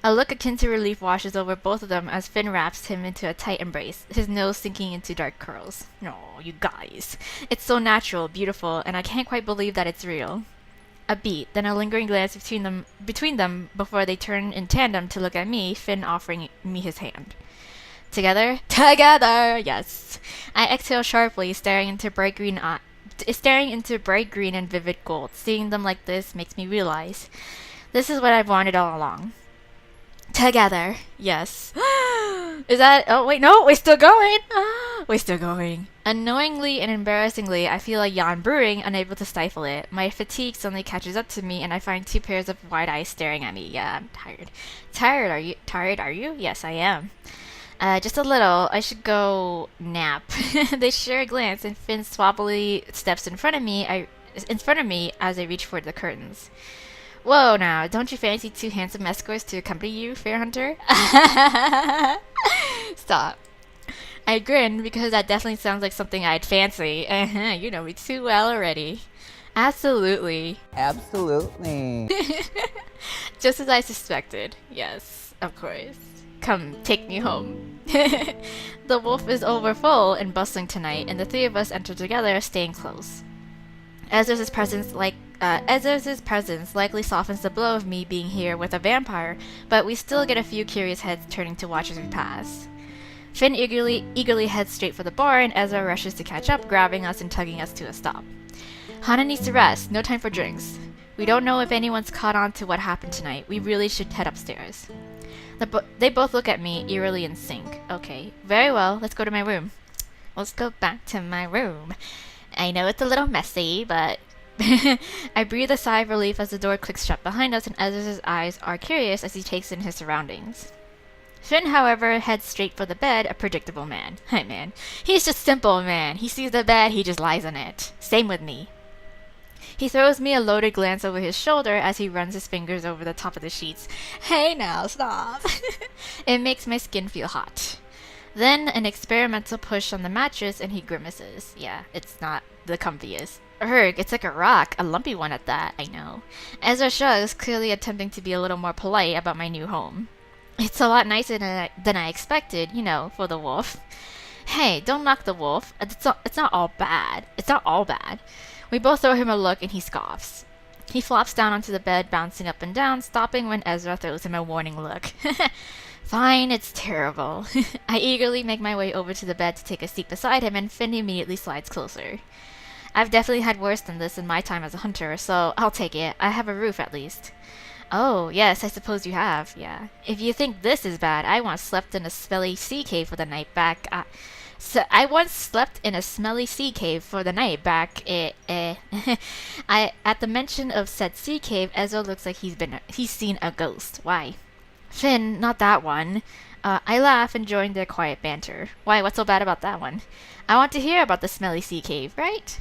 A look akin to relief washes over both of them as Finn wraps him into a tight embrace, his nose sinking into dark curls. Oh, you guys. It's so natural, beautiful, and I can't quite believe that it's real. A beat, then a lingering glance between them before they turn in tandem to look at me, Finn offering me his hand. Together? Together! Yes. I exhale sharply, staring into bright green and vivid gold. Seeing them like this makes me realize this is what I've wanted all along. Together. Yes. Is that... Oh, wait, no, we're still going. We're still going. Unknowingly and embarrassingly, I feel a yawn brewing, unable to stifle it. My fatigue suddenly catches up to me, and I find two pairs of wide eyes staring at me. Yeah, I'm tired. Tired, are you? Yes, I am. Just a little. I should go nap. They share a glance, and Finn swabbily steps in front of me as I reach for the curtains. Whoa, now, don't you fancy two handsome escorts to accompany you, fair hunter? Stop. I grin because that definitely sounds like something I'd fancy. You know me too well already. Absolutely. Absolutely. Just as I suspected. Yes, of course. Come, take me home. The wolf is over full and bustling tonight, and the three of us enter together, staying close. Ezra's presence likely softens the blow of me being here with a vampire, but we still get a few curious heads turning to watch as we pass. Finn eagerly heads straight for the bar, and Ezra rushes to catch up, grabbing us and tugging us to a stop. Hana needs to rest, no time for drinks. We don't know if anyone's caught on to what happened tonight. We really should head upstairs. They both look at me, eerily in sync. Okay, very well, let's go to my room. Let's go back to my room. I know it's a little messy, but... I breathe a sigh of relief as the door clicks shut behind us, and Ezra's eyes are curious as he takes in his surroundings. Finn, however, heads straight for the bed, a predictable man. Hi, man. He's just simple, man. He sees the bed, he just lies on it. Same with me. He throws me a loaded glance over his shoulder as he runs his fingers over the top of the sheets. Hey now, stop! It makes my skin feel hot. Then an experimental push on the mattress and he grimaces. Yeah, it's not the comfiest. Erg, it's like a rock, a lumpy one at that, I know. Ezra shrugs, clearly attempting to be a little more polite about my new home. It's a lot nicer than I expected, you know, for the wolf. Hey, don't knock the wolf. It's not all bad. It's not all bad. We both throw him a look and he scoffs. He flops down onto the bed, bouncing up and down, stopping when Ezra throws him a warning look. Fine, it's terrible. I eagerly make my way over to the bed to take a seat beside him, and Finn immediately slides closer. I've definitely had worse than this in my time as a hunter, so I'll take it. I have a roof at least. Oh, yes, I suppose you have, yeah. If you think this is bad, I once slept in a smelly sea cave for the night back. I once slept in a smelly sea cave for the night back. At the mention of said sea cave, Ezra looks like he's seen a ghost. Why? Finn, not that one. I laugh, enjoying their quiet banter. Why, what's so bad about that one? I want to hear about the smelly sea cave, right?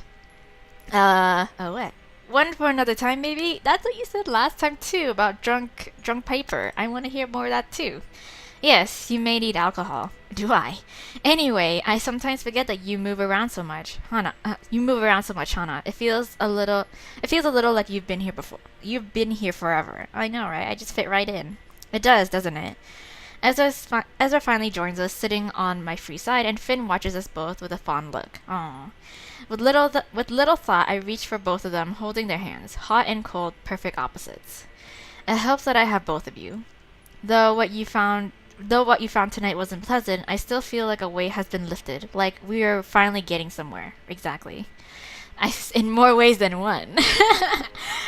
Oh, what? One for another time, maybe? That's what you said last time, too, about drunk Piper. I want to hear more of that, too. Yes, you may need alcohol. Do I? Anyway, I sometimes forget that you move around so much. Hana, Hana. It feels a little like you've been here before. You've been here forever. I know, right? I just fit right in. It does, doesn't it? Ezra finally joins us, sitting on my free side, and Finn watches us both with a fond look. Aww. With little thought, I reach for both of them, holding their hands, hot and cold, perfect opposites. It helps that I have both of you. Though what you found tonight wasn't pleasant, I still feel like a weight has been lifted, like we are finally getting somewhere. Exactly. In more ways than one.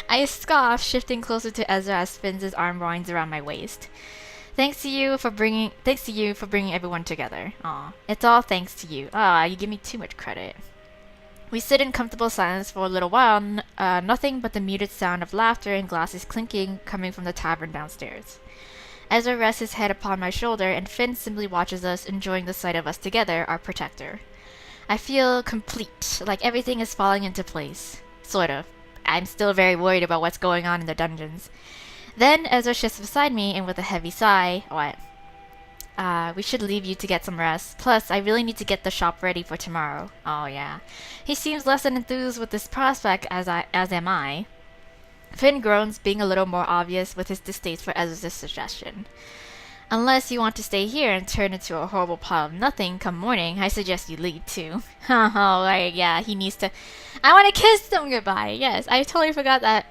I scoff, shifting closer to Ezra as Finn's arm winds around my waist. Thanks to you for bringing everyone together. Aw, it's all thanks to you. You give me too much credit. We sit in comfortable silence for a little while, nothing but the muted sound of laughter and glasses clinking coming from the tavern downstairs. Ezra rests his head upon my shoulder, and Finn simply watches us, enjoying the sight of us together, our protector. I feel complete, like everything is falling into place. Sort of. I'm still very worried about what's going on in the dungeons. Then Ezra shifts beside me, and with a heavy sigh, what? We should leave you to get some rest. Plus, I really need to get the shop ready for tomorrow. Oh, yeah. He seems less than enthused with this prospect as am I. Finn groans, being a little more obvious with his distaste for Ezra's suggestion. Unless you want to stay here and turn into a horrible pile of nothing come morning, I suggest you leave too. Yeah, he needs to... I want to kiss them goodbye, yes. I totally forgot that,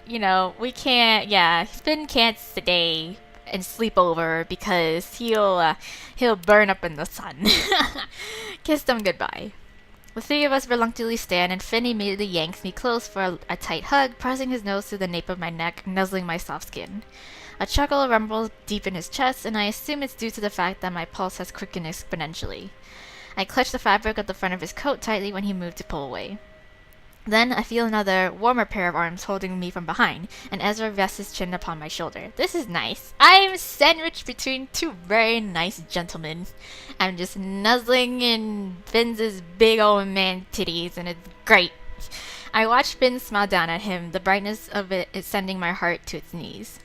we can't... Yeah, Finn can't stay and sleep over because he'll burn up in the sun. Kiss them goodbye. The three of us reluctantly stand, and Finn immediately yanks me close for a tight hug, pressing his nose through the nape of my neck, nuzzling my soft skin. A chuckle rumbles deep in his chest, and I assume it's due to the fact that my pulse has quickened exponentially. I clutch the fabric of the front of his coat tightly when he moved to pull away. Then I feel another, warmer pair of arms holding me from behind, and Ezra rests his chin upon my shoulder. This is nice. I am sandwiched between two very nice gentlemen. I'm just nuzzling in Finn's big old man titties, and it's great. I watch Finn smile down at him, the brightness of it is sending my heart to its knees.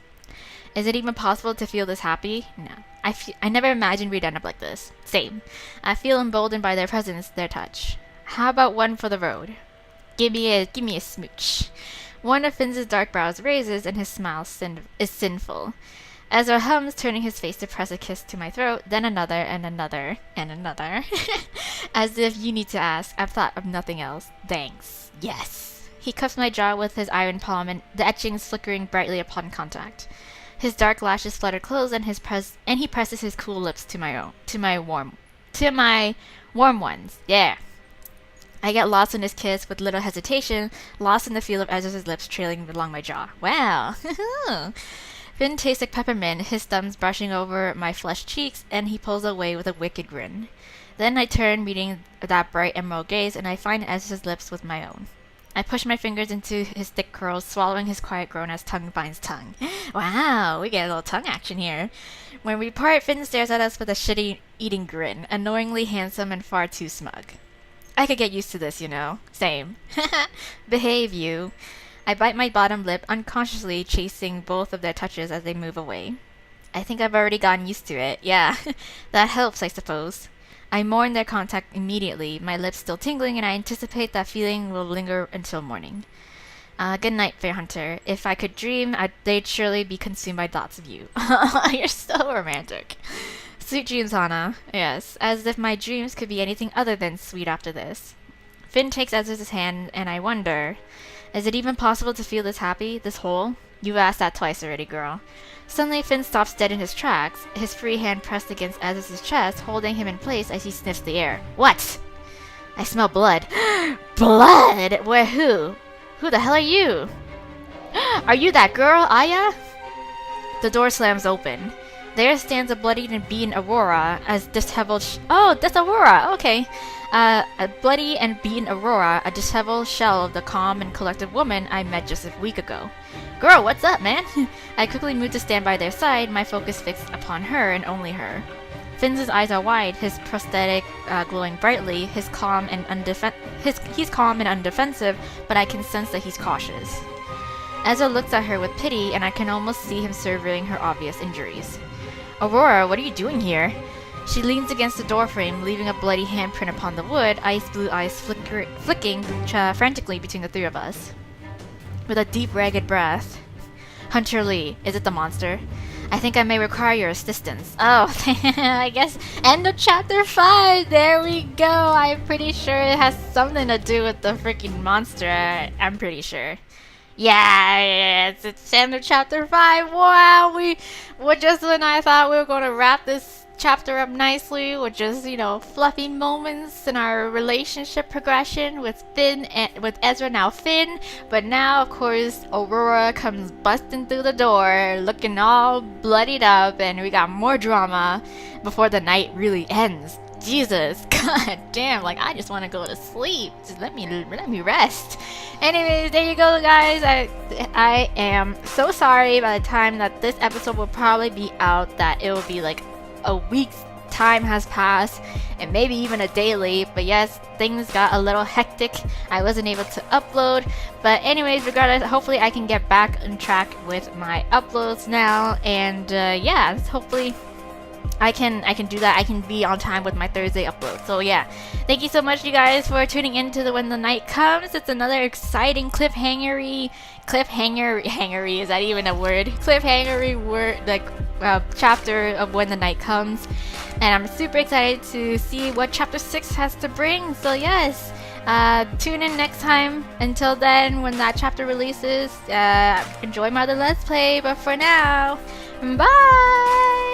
Is it even possible to feel this happy? No. I never imagined we'd end up like this. Same. I feel emboldened by their presence, their touch. How about one for the road? Give me a smooch. One of Finn's dark brows raises and his smile is sinful. Ezra hums, turning his face to press a kiss to my throat, then another and another and another. As if you need to ask, I've thought of nothing else. Thanks. Yes. He cuffs my jaw with his iron palm and the etchings flickering brightly upon contact. His dark lashes flutter close and he presses his cool lips to my warm ones. Yeah. I get lost in his kiss with little hesitation, lost in the feel of Ezra's lips trailing along my jaw. Wow. Finn tastes like peppermint, his thumbs brushing over my flushed cheeks, and he pulls away with a wicked grin. Then I turn, meeting that bright emerald gaze, and I find Ezra's lips with my own. I push my fingers into his thick curls, swallowing his quiet groan as tongue finds tongue. Wow, we get a little tongue action here. When we part, Finn stares at us with a shitty eating grin, annoyingly handsome and far too smug. I could get used to this, you know. Same. Behave, you. I bite my bottom lip, unconsciously chasing both of their touches as they move away. I think I've already gotten used to it. Yeah, that helps, I suppose. I mourn their contact immediately, my lips still tingling, and I anticipate that feeling will linger until morning. Good night, Fair Hunter. If I could dream, they'd surely be consumed by thoughts of you. You're so romantic. Sweet dreams, Hana. Yes, as if my dreams could be anything other than sweet after this. Finn takes Ezra's hand, and I wonder, is it even possible to feel this happy, this whole? You asked that twice already, girl. Suddenly, Finn stops dead in his tracks, his free hand pressed against Ezra's chest, holding him in place as he sniffs the air. What? I smell blood. Blood? Where who? Who the hell are you? Are you that girl, Aya? The door slams open. There stands a bloodied and beaten Aurora as disheveled oh, that's Aurora, okay. A bloody and beaten Aurora, a disheveled shell of the calm and collected woman I met just a week ago. Girl, what's up, man? I quickly moved to stand by their side, my focus fixed upon her and only her. Finn's eyes are wide, his prosthetic glowing brightly, he's calm and undefensive, but I can sense that he's cautious. Ezra looks at her with pity, and I can almost see him surveying her obvious injuries. Aurora, what are you doing here? She leans against the doorframe, leaving a bloody handprint upon the wood, ice blue eyes flicking frantically between the three of us. With a deep, ragged breath. Hunter Lee, is it the monster? I think I may require your assistance. Oh, I guess end of chapter 5. There we go. I'm pretty sure it has something to do with the freaking monster. I'm pretty sure. Yeah, it's end of chapter 5. Wow, just when I thought we were going to wrap this chapter up nicely with just, you know, fluffy moments in our relationship progression with Finn and with Ezra, now Finn, but now of course Aurora comes busting through the door looking all bloodied up, and we got more drama before the night really ends. Jesus, god damn, like I just want to go to sleep. Just let me rest. Anyways, there you go, guys. I am so sorry by the time that this episode will probably be out that it will be like a week's time has passed and maybe even a day late, but yes, things got a little hectic. I wasn't able to upload, but anyways, regardless, hopefully I can get back on track with my uploads now, and yeah, hopefully I can do that. I can be on time with my Thursday upload. So yeah, thank you so much, you guys, for tuning in to the When the Night Comes. It's another exciting cliffhangery, is that even a word? Cliffhangery word, like chapter of When the Night Comes, and I'm super excited to see what chapter 6 has to bring. So yes, tune in next time. Until then, when that chapter releases, enjoy my other Let's Play. But for now, bye.